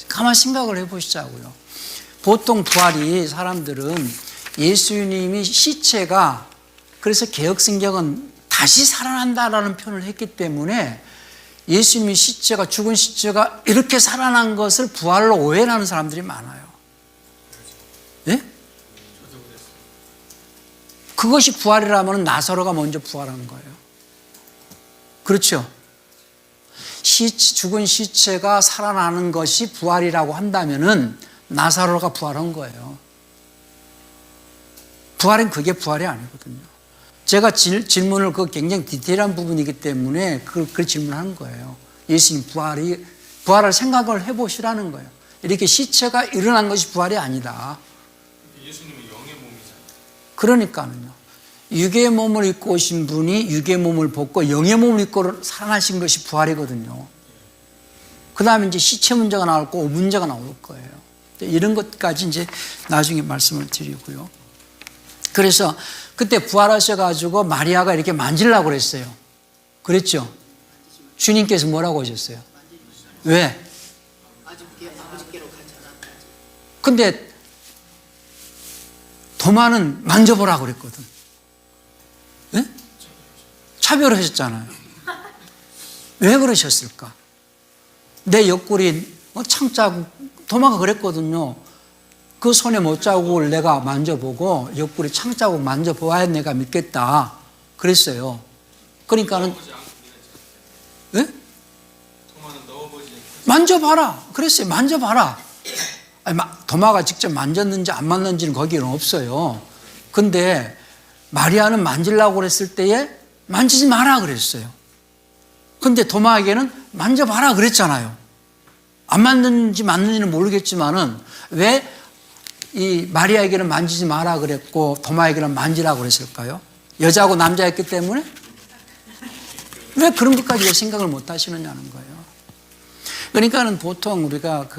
가만 생각을 해보시자고요. 보통 부활이 사람들은 예수님이 시체가 그래서 개혁성경은 다시 살아난다라는 표현을 했기 때문에 예수님이 시체가 죽은 시체가 이렇게 살아난 것을 부활로 오해를 하는 사람들이 많아요. 예? 그것이 부활이라면 나사로가 먼저 부활한 거예요. 그렇죠? 죽은 시체가 살아나는 것이 부활이라고 한다면은 나사로가 부활한 거예요. 부활은 그게 부활이 아니거든요. 제가 질문을 그 굉장히 디테일한 부분이기 때문에 그 질문하는 거예요. 예수님 부활을 생각을 해보시라는 거예요. 이렇게 시체가 일어난 것이 부활이 아니다. 예수님은 영의 몸이잖아요. 그러니까는요. 육의 몸을 입고 오신 분이 육의 몸을 벗고 영의 몸을 입고 살아나신 것이 부활이거든요. 그 다음에 이제 시체 문제가 나올 거고 문제가 나올 거예요. 이런 것까지 이제 나중에 말씀을 드리고요. 그래서 그때 부활하셔가지고 마리아가 이렇게 만지려고 그랬어요. 그랬죠? 주님께서 뭐라고 하셨어요? 왜? 근데 도마는 만져보라고 그랬거든. 예? 차별하셨잖아요. 왜 그러셨을까? 내 옆구리 창자국, 도마가 그랬거든요. 그 손에 못자국을 내가 만져보고 옆구리 창자국 만져보아야 내가 믿겠다. 그랬어요. 그러니까는 예? 도마는 넣어보지. 만져봐라. 그랬어요. 만져봐라. 아니, 도마가 직접 만졌는지 안 만졌는지는 거기는 없어요. 근데 마리아는 만지려고 그랬을 때에 만지지 마라 그랬어요. 근데 도마에게는 만져봐라 그랬잖아요. 안 만졌는지 맞는지는 모르겠지만은 왜 이 마리아에게는 만지지 마라 그랬고 도마에게는 만지라고 그랬을까요? 여자하고 남자였기 때문에? 왜 그런 것까지 생각을 못 하시느냐는 거예요. 그러니까는 보통 우리가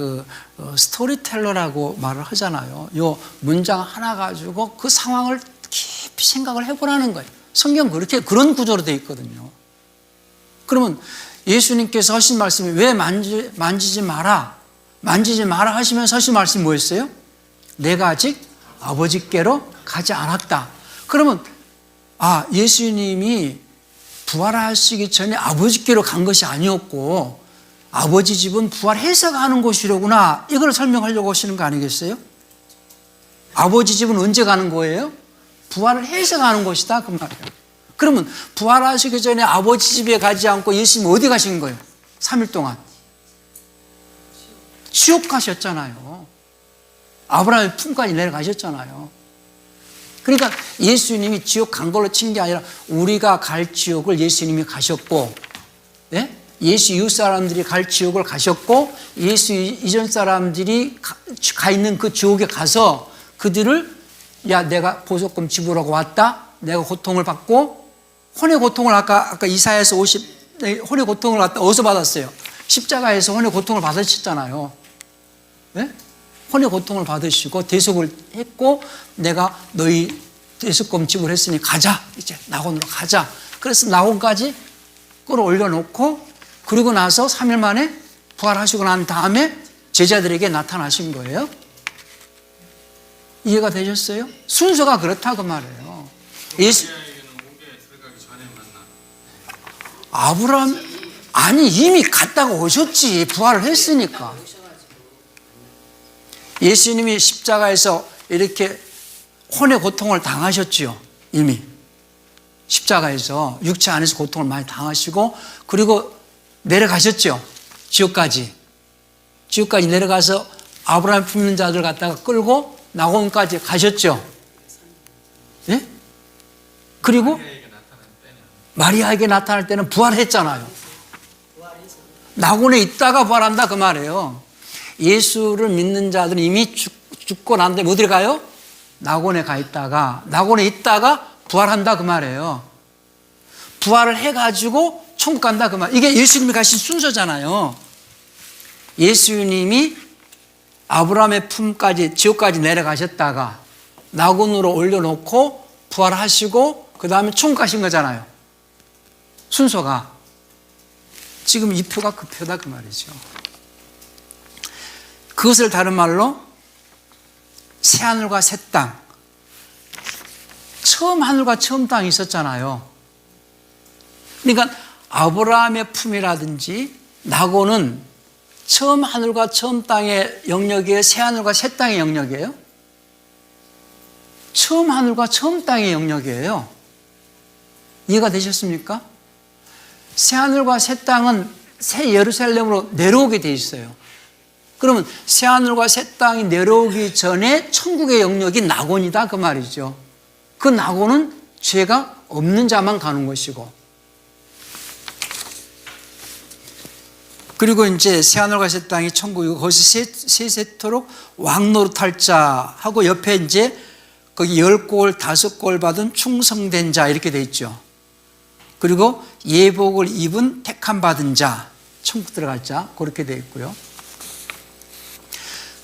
스토리텔러라고 말을 하잖아요. 요 문장 하나 가지고 그 상황을 깊이 생각을 해보라는 거예요. 성경 그런 구조로 되어 있거든요. 그러면 예수님께서 하신 말씀이 왜 만지지 마라 하시면서 하신 말씀이 뭐였어요? 내가 아직 아버지께로 가지 않았다. 그러면 예수님이 부활하시기 전에 아버지께로 간 것이 아니었고 아버지 집은 부활해서 가는 곳이로구나. 이걸 설명하려고 하시는 거 아니겠어요? 아버지 집은 언제 가는 거예요? 부활을 해서 가는 곳이다. 그 말이에요. 그러면 부활하시기 전에 아버지 집에 가지 않고 예수님 어디 가신 거예요? 3일 동안. 지옥 가셨잖아요. 아브라함의 품까지 내려가셨잖아요. 그러니까 예수님이 지옥 간 걸로 친 게 아니라 우리가 갈 지옥을 예수님이 가셨고, 예? 예수 이웃 사람들이 갈 지옥을 가셨고 예수 이전 사람들이 가 있는 그 지옥에 가서 그들을 내가 보석금 지불하고 왔다. 내가 고통을 받고 혼의 고통을 아까 이사야에서 혼의 고통을 어디서 받았어요? 십자가에서 혼의 고통을 받으셨잖아요. 네? 혼의 고통을 받으시고 대속을 했고 내가 너희 대속금 지불했으니 가자. 이제 낙원으로 가자. 그래서 낙원까지 끌어올려 놓고 그리고 나서 3일 만에 부활하시고 난 다음에 제자들에게 나타나신 거예요. 이해가 되셨어요? 순서가 그렇다 그 말이에요. 마리아에게는 목에 들어가기 전에 만나. 아브라함 아니 이미 갔다가 오셨지. 부활을 했으니까. 예수님이 십자가에서 이렇게 혼의 고통을 당하셨지요. 이미 십자가에서 육체 안에서 고통을 많이 당하시고 그리고 내려가셨죠. 지옥까지 내려가서 아브라함 품는 자들 갖다가 끌고 낙원까지 가셨죠. 예? 그리고 마리아에게 나타난 때는 마리아에게 나타날 때는 부활했잖아요. 낙원에 있다가 부활한다 그 말이에요. 예수를 믿는 자들은 이미 죽고 난 다음에 어디를 가요? 낙원에 가 있다가, 낙원에 있다가 부활한다 그 말이에요. 부활을 해가지고 천국 간다 그 말. 이게 예수님이 가신 순서잖아요. 예수님이 아브라함의 품까지, 지옥까지 내려가셨다가 낙원으로 올려놓고 부활하시고 그 다음에 천국 가신 거잖아요. 순서가. 지금 이 표가 그 표다 그 말이죠. 그것을 다른 말로 새하늘과 새 땅. 처음 하늘과 처음 땅이 있었잖아요. 그러니까 아브라함의 품이라든지 낙원은 처음 하늘과 처음 땅의 영역이에요? 새 하늘과 새 땅의 영역이에요? 처음 하늘과 처음 땅의 영역이에요. 이해가 되셨습니까? 새 하늘과 새 땅은 새 예루살렘으로 내려오게 돼 있어요. 그러면 새 하늘과 새 땅이 내려오기 전에 천국의 영역이 낙원이다 그 말이죠. 그 낙원은 죄가 없는 자만 가는 것이고, 그리고 이제 새 하늘과 새 땅이 천국이고 거기서 세세토록 왕노릇할 자 하고 옆에 이제 거기 10골 5골 받은 충성된 자 이렇게 돼 있죠. 그리고 예복을 입은 택함 받은 자, 천국 들어갈 자 그렇게 돼 있고요.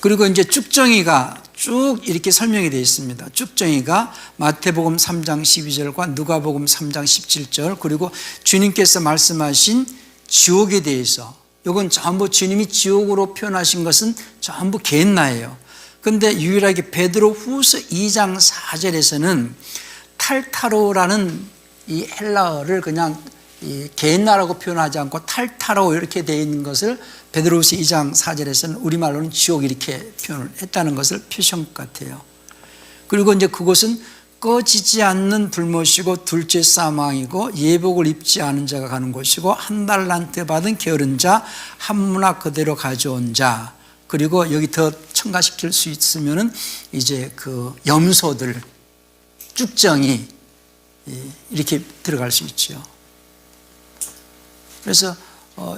그리고 이제 쭉정이가 쭉 이렇게 설명이 되어 있습니다. 쭉정이가 마태복음 3장 12절과 누가복음 3장 17절, 그리고 주님께서 말씀하신 지옥에 대해서, 이건 전부 주님이 지옥으로 표현하신 것은 전부 게hen나예요. 그런데 유일하게 베드로 후서 2장 4절에서는 탈타로라는 이 헬라어를 그냥 이 게hen나라고 표현하지 않고 탈타로 이렇게 되어 있는 것을 베드로후서 2장 4절에서는 우리말로는 지옥 이렇게 표현을 했다는 것을 표시한 것 같아요. 그리고 이제 그곳은 꺼지지 않는 불못이고 둘째 사망이고 예복을 입지 않은 자가 가는 곳이고 한 달란트 받은 게으른 자, 한 문화 그대로 가져온 자, 그리고 여기 더 첨가시킬 수 있으면은 이제 그 염소들, 쭉정이 이렇게 들어갈 수 있죠. 그래서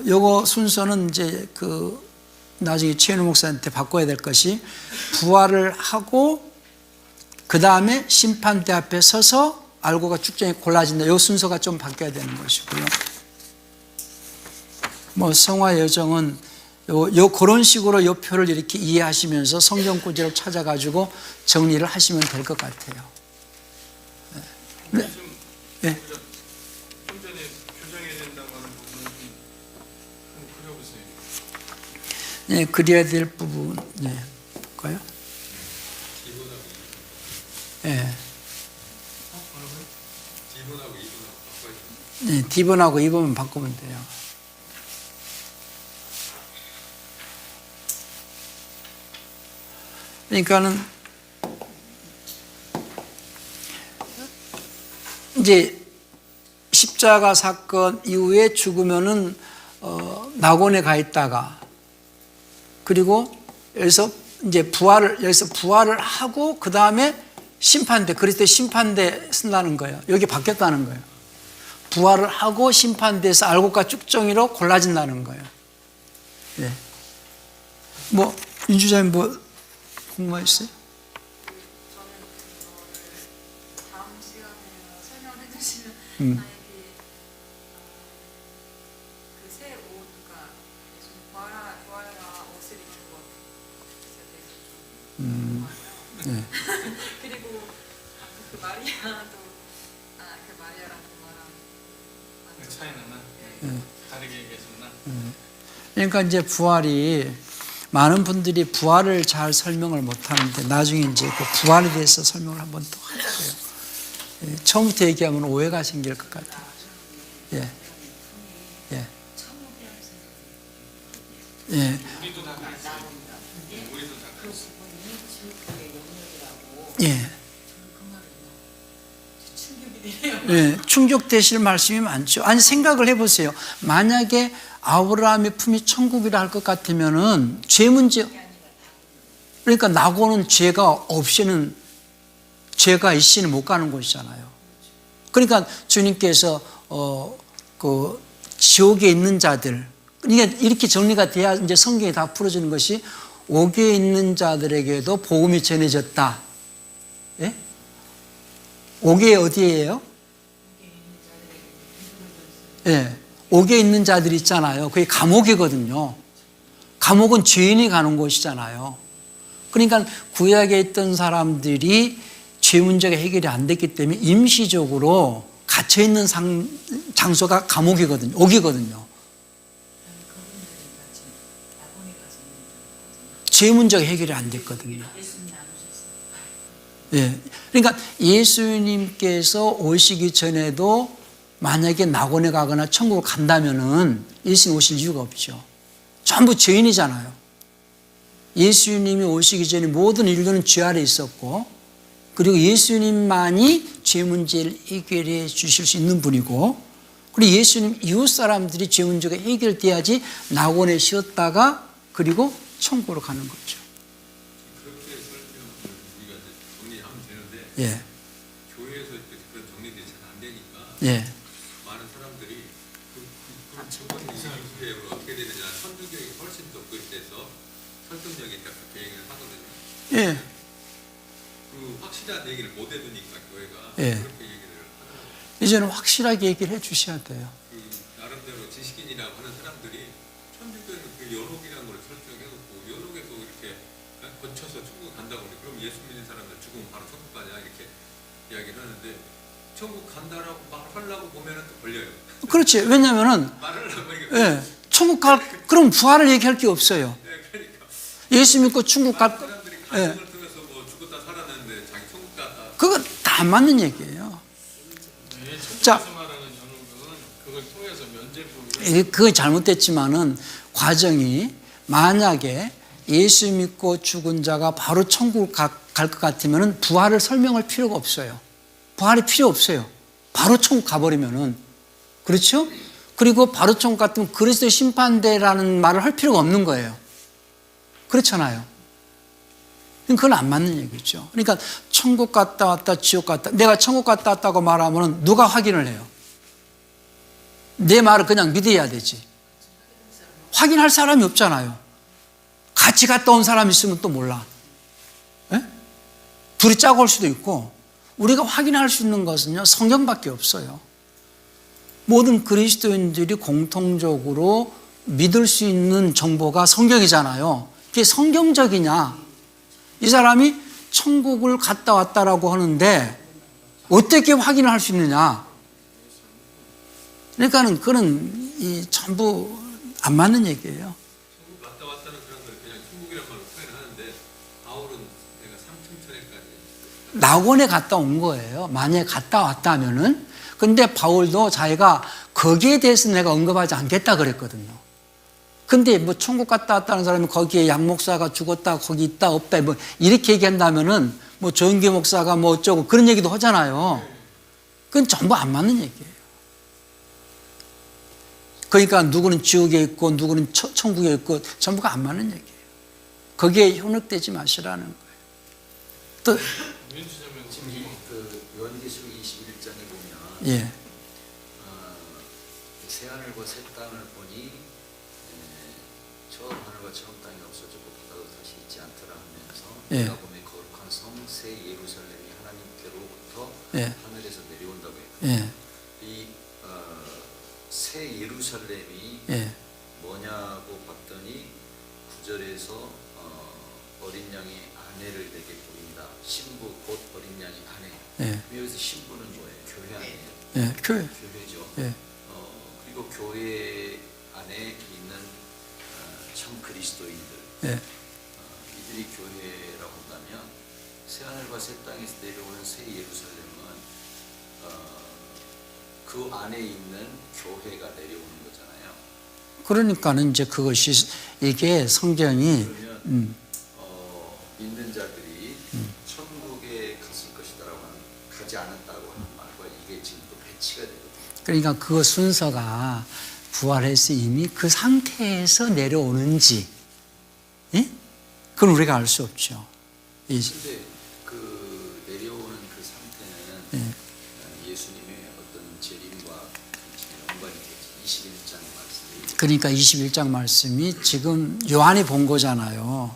요거 순서는 이제 그 나중에 최현우 목사한테 바꿔야 될 것이, 부활을 하고 그 다음에 심판대 앞에 서서 알고가 쭉정이 골라진다. 요 순서가 좀 바뀌어야 되는 것이고요. 뭐 성화 여정은 그런 식으로 요 표를 이렇게 이해하시면서 성경 구절을 찾아가지고 정리를 하시면 될 것 같아요. 네. 네. 좀 전에 교정해야 된다고 하는 부분을 좀 그려보세요. 네, 그려야 될 부분, 네, 볼까요? 네. 네, D번하고 2번만 바꾸면 돼요. 그러니까는 이제 십자가 사건 이후에 죽으면은 낙원에 가 있다가, 그리고 여기서 부활을 하고 그 다음에 심판대, 그리스도의 심판대 쓴다는 거예요. 여기 바뀌었다는 거예요. 부활을 하고 심판대에서 알곡과 쭉정이로 골라진다는 거예요. 예. 뭐 윤주자님 뭐 궁금하셨어요? 다음 시간에 설명해 주시면 만약에 그새 옷, 그러니까 부활과 옷을 입는 것 네. 그리고 그 마리아도 그 마리아랑 그거랑 그 차이는 다르게 얘기했었나? 그러니까 이제 부활이, 많은 분들이 부활을 잘 설명을 못 하는데 나중에 이제 그 부활에 대해서 설명을 한번 또 할 거예요. 예, 처음부터 얘기하면 오해가 생길 것 같아요. 예. 예. 예. 우리도 다 그랬어요. 우리도 다 그랬어요. 예. 예, 충족되실 말씀이 많죠. 아니, 생각을 해보세요. 만약에 아브라함의 품이 천국이라 할 것 같으면은 죄 문제, 그러니까 낙원은 죄가 없이는, 죄가 있이는 못 가는 곳이잖아요. 그러니까 주님께서 그 지옥에 있는 자들, 그러니까 이렇게 정리가 돼야 이제 성경이 다 풀어지는 것이 옥에 있는 자들에게도 복음이 전해졌다. 예? 옥에 어디예요? 예, 옥에 있는 자들이 있잖아요. 그게 감옥이거든요. 감옥은 죄인이 가는 곳이잖아요. 그러니까 구약에 있던 사람들이 죄 문제가 해결이 안 됐기 때문에 임시적으로 갇혀 있는 장소가 감옥이거든요. 옥이거든요. 죄 문제가 해결이 안 됐거든요. 예. 그러니까 예수님께서 오시기 전에도 만약에 낙원에 가거나 천국을 간다면은 예수님 오실 이유가 없죠. 전부 죄인이잖아요. 예수님이 오시기 전에 모든 인류는 죄 아래 있었고, 그리고 예수님만이 죄 문제를 해결해 주실 수 있는 분이고, 그리고 예수님 이웃 사람들이 죄 문제가 해결돼야지 낙원에 쉬었다가 그리고 천국으로 가는 거죠. 그렇게 설명을 우리가 이제 정리하면 되는데 예, 교회에서 그런 정리들이 잘 안 되니까 예, 많은 사람들이 천국 이후에 어떻게 되느냐 천주교육이 훨씬 더 그때서 설득력이 있다 그렇게 얘기를 하거든요. 예, 그 확실한 얘기를 못 해두니까 교회가 예. 그렇게 얘기를 하더라고요. 이제는 확실하게 얘기를 해 주셔야 돼요. 그 나름대로 지식인이라고 하는 사람들이 천주교는 그 연옥이라는 걸 설정해놓고 연옥에서 이렇게 거쳐서 천국 간다고 그래. 그럼 예수 믿는 사람들 죽으면 바로 천국 가냐 이렇게 이야기를 하는데 천국 간다라고 말하려고 보면은 또 걸려요. 그렇지. 왜냐면은, 말을 하려고 예, 천국 그럼 부활을 얘기할 게 없어요. 그러니까 예수 믿고 천국 갈, 사람들이 예, 가정을 통해서 뭐 죽었다 살아났는데 자기 천국 갔다. 그거 다 안 맞는 얘기예요. 자, 천국에서 말하는 연옥은 그걸 통해서 면죄부 그거 잘못됐지만은 과정이 만약에 예수 믿고 죽은 자가 바로 천국 갈 것 같으면은 부활을 설명할 필요가 없어요. 부활이 필요 없어요. 바로 천국 가버리면은. 그렇죠? 그리고 바로 천국 같으면 그리스도의 심판대라는 말을 할 필요가 없는 거예요. 그렇잖아요. 그건 안 맞는 얘기죠. 그러니까 천국 갔다 왔다 지옥 갔다, 내가 천국 갔다 왔다고 말하면 누가 확인을 해요? 내 말을 그냥 믿어야 되지. 확인할 사람이 없잖아요. 같이 갔다 온 사람이 있으면 또 몰라. 에? 둘이 짜고 올 수도 있고. 우리가 확인할 수 있는 것은요, 성경밖에 없어요. 모든 그리스도인들이 공통적으로 믿을 수 있는 정보가 성경이잖아요. 그게 성경적이냐? 이 사람이 천국을 갔다 왔다라고 하는데 어떻게 확인을 할 수 있느냐? 그러니까는 그런 전부 안 맞는 얘기예요. 천국 갔다 왔다는 그런 걸 그냥 천국이라고 표현하는데 바울은 내가 삼층천에까지 낙원에 갔다 온 거예요. 만약에 갔다 왔다면은. 근데 바울도 자기가 거기에 대해서 내가 언급하지 않겠다 그랬거든요. 근데 뭐 천국 갔다 왔다는 사람이 거기에 양 목사가 죽었다, 거기 있다, 없다, 뭐 이렇게 얘기한다면은 뭐 조은기 목사가 뭐 어쩌고 그런 얘기도 하잖아요. 그건 전부 안 맞는 얘기예요. 그러니까 누구는 지옥에 있고 누구는 천국에 있고 전부가 안 맞는 얘기예요. 거기에 현혹되지 마시라는 거예요. 또 지금 그 요한계시록 21장에 보면 예, 새하늘과 새 땅을 보니 처음 하늘과 처음 땅이 없어지고 바다도 다시 있지 않더라 하면서 예. 내가 보면 거룩한 성 새 예루살렘이 하나님께로부터 예. 하늘에서 내려온다고 했거든요. 예, 이 새 예루살렘이 예, 뭐냐고 봤더니 9절에서 어린 양의 아내를 내게 보인다. 신부 곧 어린 양의 아내. 예, 여기서 신부는 뭐예요? 교회 아니에요? 예, 교회. 교회죠. 예, 그리고 교회 안에 있는 참 그리스도인들, 예, 이들이 교회라고 한다면 새하늘과 새 땅에서 내려오는 새 예루살렘은 그 안에 있는 교회가 내려오는 거잖아요. 그러니까는 이제 그것이 이게 성경이 그러면 믿는 자들이 천국에 갔을 것이다라고 하는, 가지 않았다고 하는 말과 이게 지금 또 배치가 되거든요. 그러니까 그 순서가 부활해서 이미 그 상태에서 내려오는지, 예? 그건 우리가 알 수 없죠. 근데 그 내려오는 그 상태는 예수님의 21장 말씀이 그러니까 21장 말씀이 지금 요한이 본 거잖아요.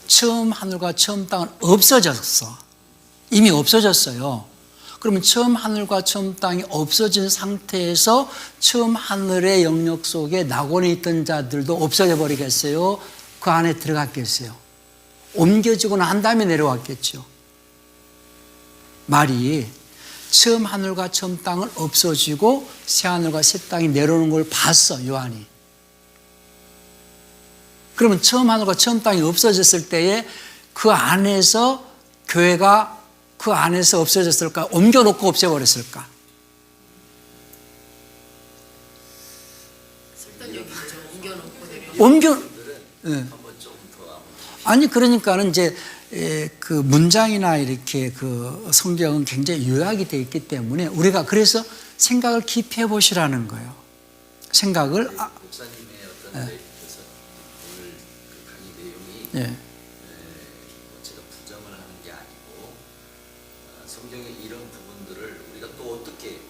처음 하늘과 처음 땅은 없어졌어. 이미 없어졌어요. 그러면 처음 하늘과 처음 땅이 없어진 상태에서 처음 하늘의 영역 속에 낙원에 있던 자들도 없어져 버리겠어요? 그 안에 들어갔겠어요? 옮겨지고 난 다음에 내려왔겠죠. 말이 처음 하늘과 처음 땅은 없어지고 새 하늘과 새 땅이 내려오는 걸 봤어, 요한이. 그러면 처음 하늘과 처음 땅이 없어졌을 때에 그 안에서 교회가 그 안에서 없어졌을까? 옮겨놓고 없애버렸을까? 옮겨, 예. 한번 좀 더 아니, 그러니까는 이제, 그 문장이나 이렇게 그 성경은 굉장히 요약이 되어 있기 때문에 우리가 그래서 생각을 깊이 해보시라는 거예요. 생각을, 목사님의 어떤 그래서 오늘 그 강의 내용이 예. 제가 부정을 하는 게 아니고 성경의 이런 부분들을 우리가 또 어떻게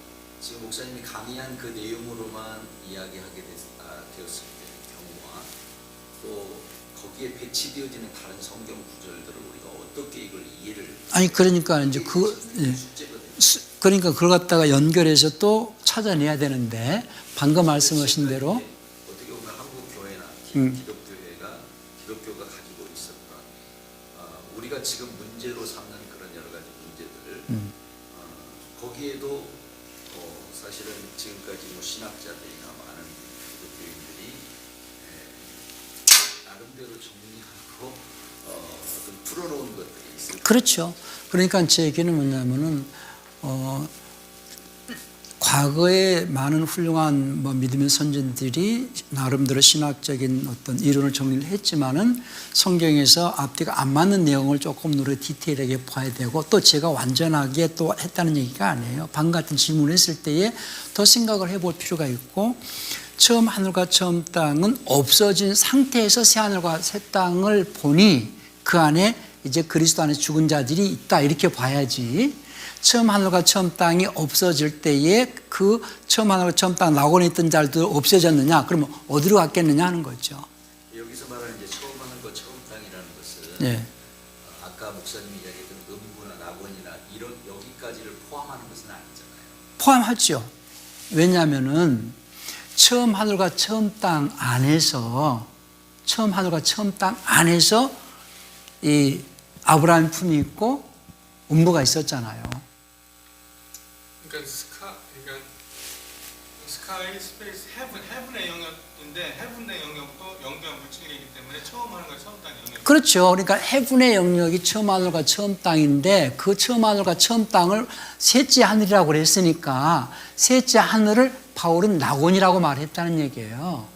지금 목사님이 강의한 그 내용으로만 이야기하게 되었을 때 경우와 또 거기에 배치되어지는 다른 성경 구절들을 우리가 어떻게 이걸 이해를 아니, 그러니까 이제 예. 숙제거든요. 그러니까 그걸 갖다가 연결해서 또 찾아내야 되는데 방금 말씀하신 대로 어떻게 보면 한국 교회나 기독교가 가지고 있었던 우리가 지금 문제로 삼는 그런 여러 가지 문제들을 거기에도 사실은 지금까지 뭐 신학자들이나 많은 기독교인들이 나름대로 정리하고 어떤 풀어놓은 것들이 있을 그렇죠. 그러니까 제 얘기는 뭐냐면은 과거에 많은 훌륭한 믿음의 선진들이 나름대로 신학적인 어떤 이론을 정리를 했지만은 성경에서 앞뒤가 안 맞는 내용을 조금 더 디테일하게 봐야 되고 또 제가 완전하게 또 했다는 얘기가 아니에요. 방금 같은 질문을 했을 때에 더 생각을 해볼 필요가 있고 처음 하늘과 처음 땅은 없어진 상태에서 새 하늘과 새 땅을 보니 그 안에 이제 그리스도 안에 죽은 자들이 있다 이렇게 봐야지. 처음 하늘과 처음 땅이 없어질 때에 그 처음 하늘과 처음 땅 낙원에 있던 자들도 없어졌느냐? 그러면 어디로 갔겠느냐 하는 거죠. 여기서 말하는 이제 처음 하늘과 처음 땅이라는 것은 네. 아까 목사님이 이야기했던 음부나 낙원이나 이런 여기까지를 포함하는 것은 아니잖아요. 포함하죠. 왜냐하면은 처음 하늘과 처음 땅 안에서 이 아브라함 품이 있고 음부가 있었잖아요. 그러니까 스카이, 스페이스, 헤븐의 영역인데 헤븐의 영역도 영계와 물질이기 때문에 처음 하는 거 처음 땅 영역. 그렇죠. 그러니까 해분의 영역이 처음 하늘과 처음 땅인데 그 처음 하늘과 처음 땅을 셋째 하늘이라고 그랬으니까 셋째 하늘을 바울은 낙원이라고 말했다는 얘기예요.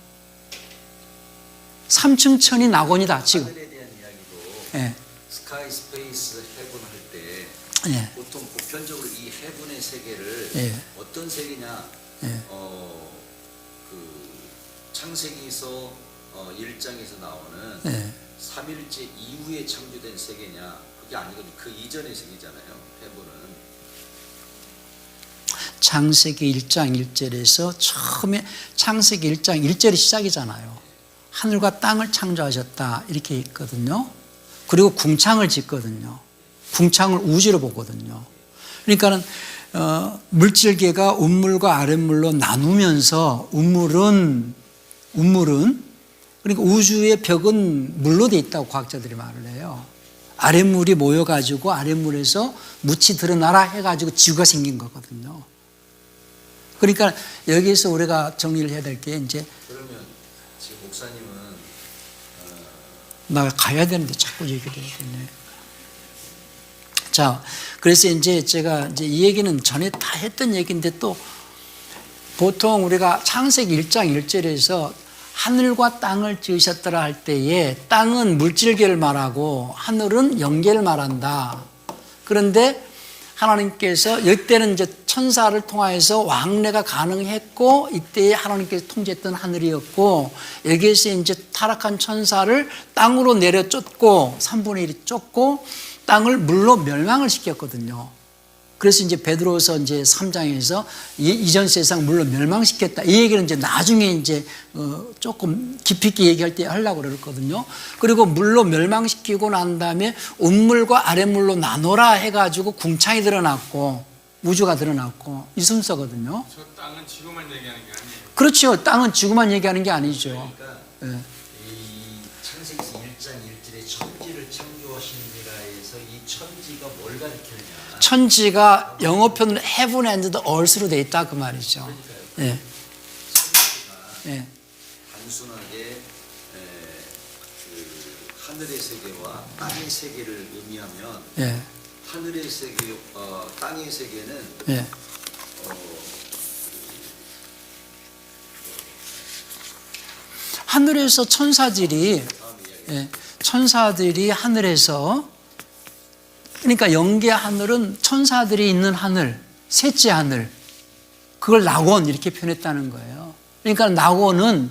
3층 천이 낙원이다 지금. 하늘에 대한 이야기도 예. 스카이, 스페이스, 헤븐 할 때 예. 보통 보편적으로 이 헤븐의 세계를 예. 어떤 세계냐? 예. 그 창세기에서 1장에서 나오는 예. 3일째 이후에 창조된 세계냐? 그게 아니거든요. 그 이전의 세계잖아요. 헤븐은. 창세기 1장 1절에서 처음에 창세기 1장 1절이 시작이잖아요. 하늘과 땅을 창조하셨다 이렇게 있거든요. 그리고 궁창을 짓거든요. 궁창을 우주로 보거든요. 그러니까는 물질계가 운물과 아랫물로 나누면서 운물은 그러니까 우주의 벽은 물로 돼 있다고 과학자들이 말을 해요. 아랫물이 모여가지고 아랫물에서 묻이 드러나라 해가지고 지구가 생긴 거거든요. 그러니까 여기에서 우리가 정리를 해야 될 게 이제 그러면 지금 목사님은 나 가야 되는데 자꾸 얘기를 해야겠네. 자, 그래서 이제 제가 이제 이 얘기는 전에 다 했던 얘기인데 또 보통 우리가 창세기 1장 1절에서 하늘과 땅을 지으셨더라 할 때에 땅은 물질계를 말하고 하늘은 영계를 말한다. 그런데 하나님께서 이때는 이제 천사를 통하여서 왕래가 가능했고 이때에 하나님께서 통제했던 하늘이었고 여기에서 이제 타락한 천사를 땅으로 내려 쫓고 3분의 1이 쫓고 땅을 물로 멸망을 시켰거든요. 그래서 이제 베드로서 이제 3장에서 이전 세상 물론 멸망시켰다. 이 얘기는 이제 나중에 이제 조금 깊이 있게 얘기할 때 하려고 그랬거든요. 그리고 물로 멸망시키고 난 다음에 운물과 아랫물로 나눠라 해가지고 궁창이 드러났고 우주가 드러났고 이 순서거든요. 저 땅은 지구만 얘기하는 게 아니에요. 그렇죠. 땅은 지구만 얘기하는 게 아니죠. 그러니까 예. 이 창세기서 1장 1절에 천지를 창조하시니라 해서 이 천지가 뭘 가리키느냐? 천지가 영어표는 heaven and the earth로 돼 있다 그 말이죠. 예. 천지가 예. 단순하게 그 하늘의 세계와 땅의 세계를 의미하면 예. 하늘의 세계, 땅의 세계는 예. 하늘에서 천사들이 예, 천사들이 하늘에서 그러니까 영계 하늘은 천사들이 있는 하늘, 셋째 하늘 그걸 낙원 이렇게 표현했다는 거예요. 그러니까 낙원은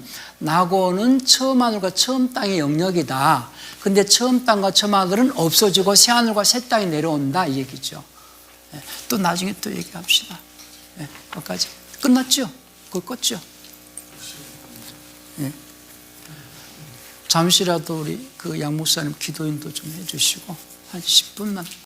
처음 하늘과 처음 땅의 영역이다. 근데 처음 땅과 처음 하늘은 없어지고 새 하늘과 새 땅이 내려온다 이 얘기죠. 예, 또 나중에 또 얘기합시다. 예, 거기까지 끝났죠? 그걸 껐죠? 예. 잠시라도 우리 그 양 목사님 기도인도 좀 해주시고 한 10분만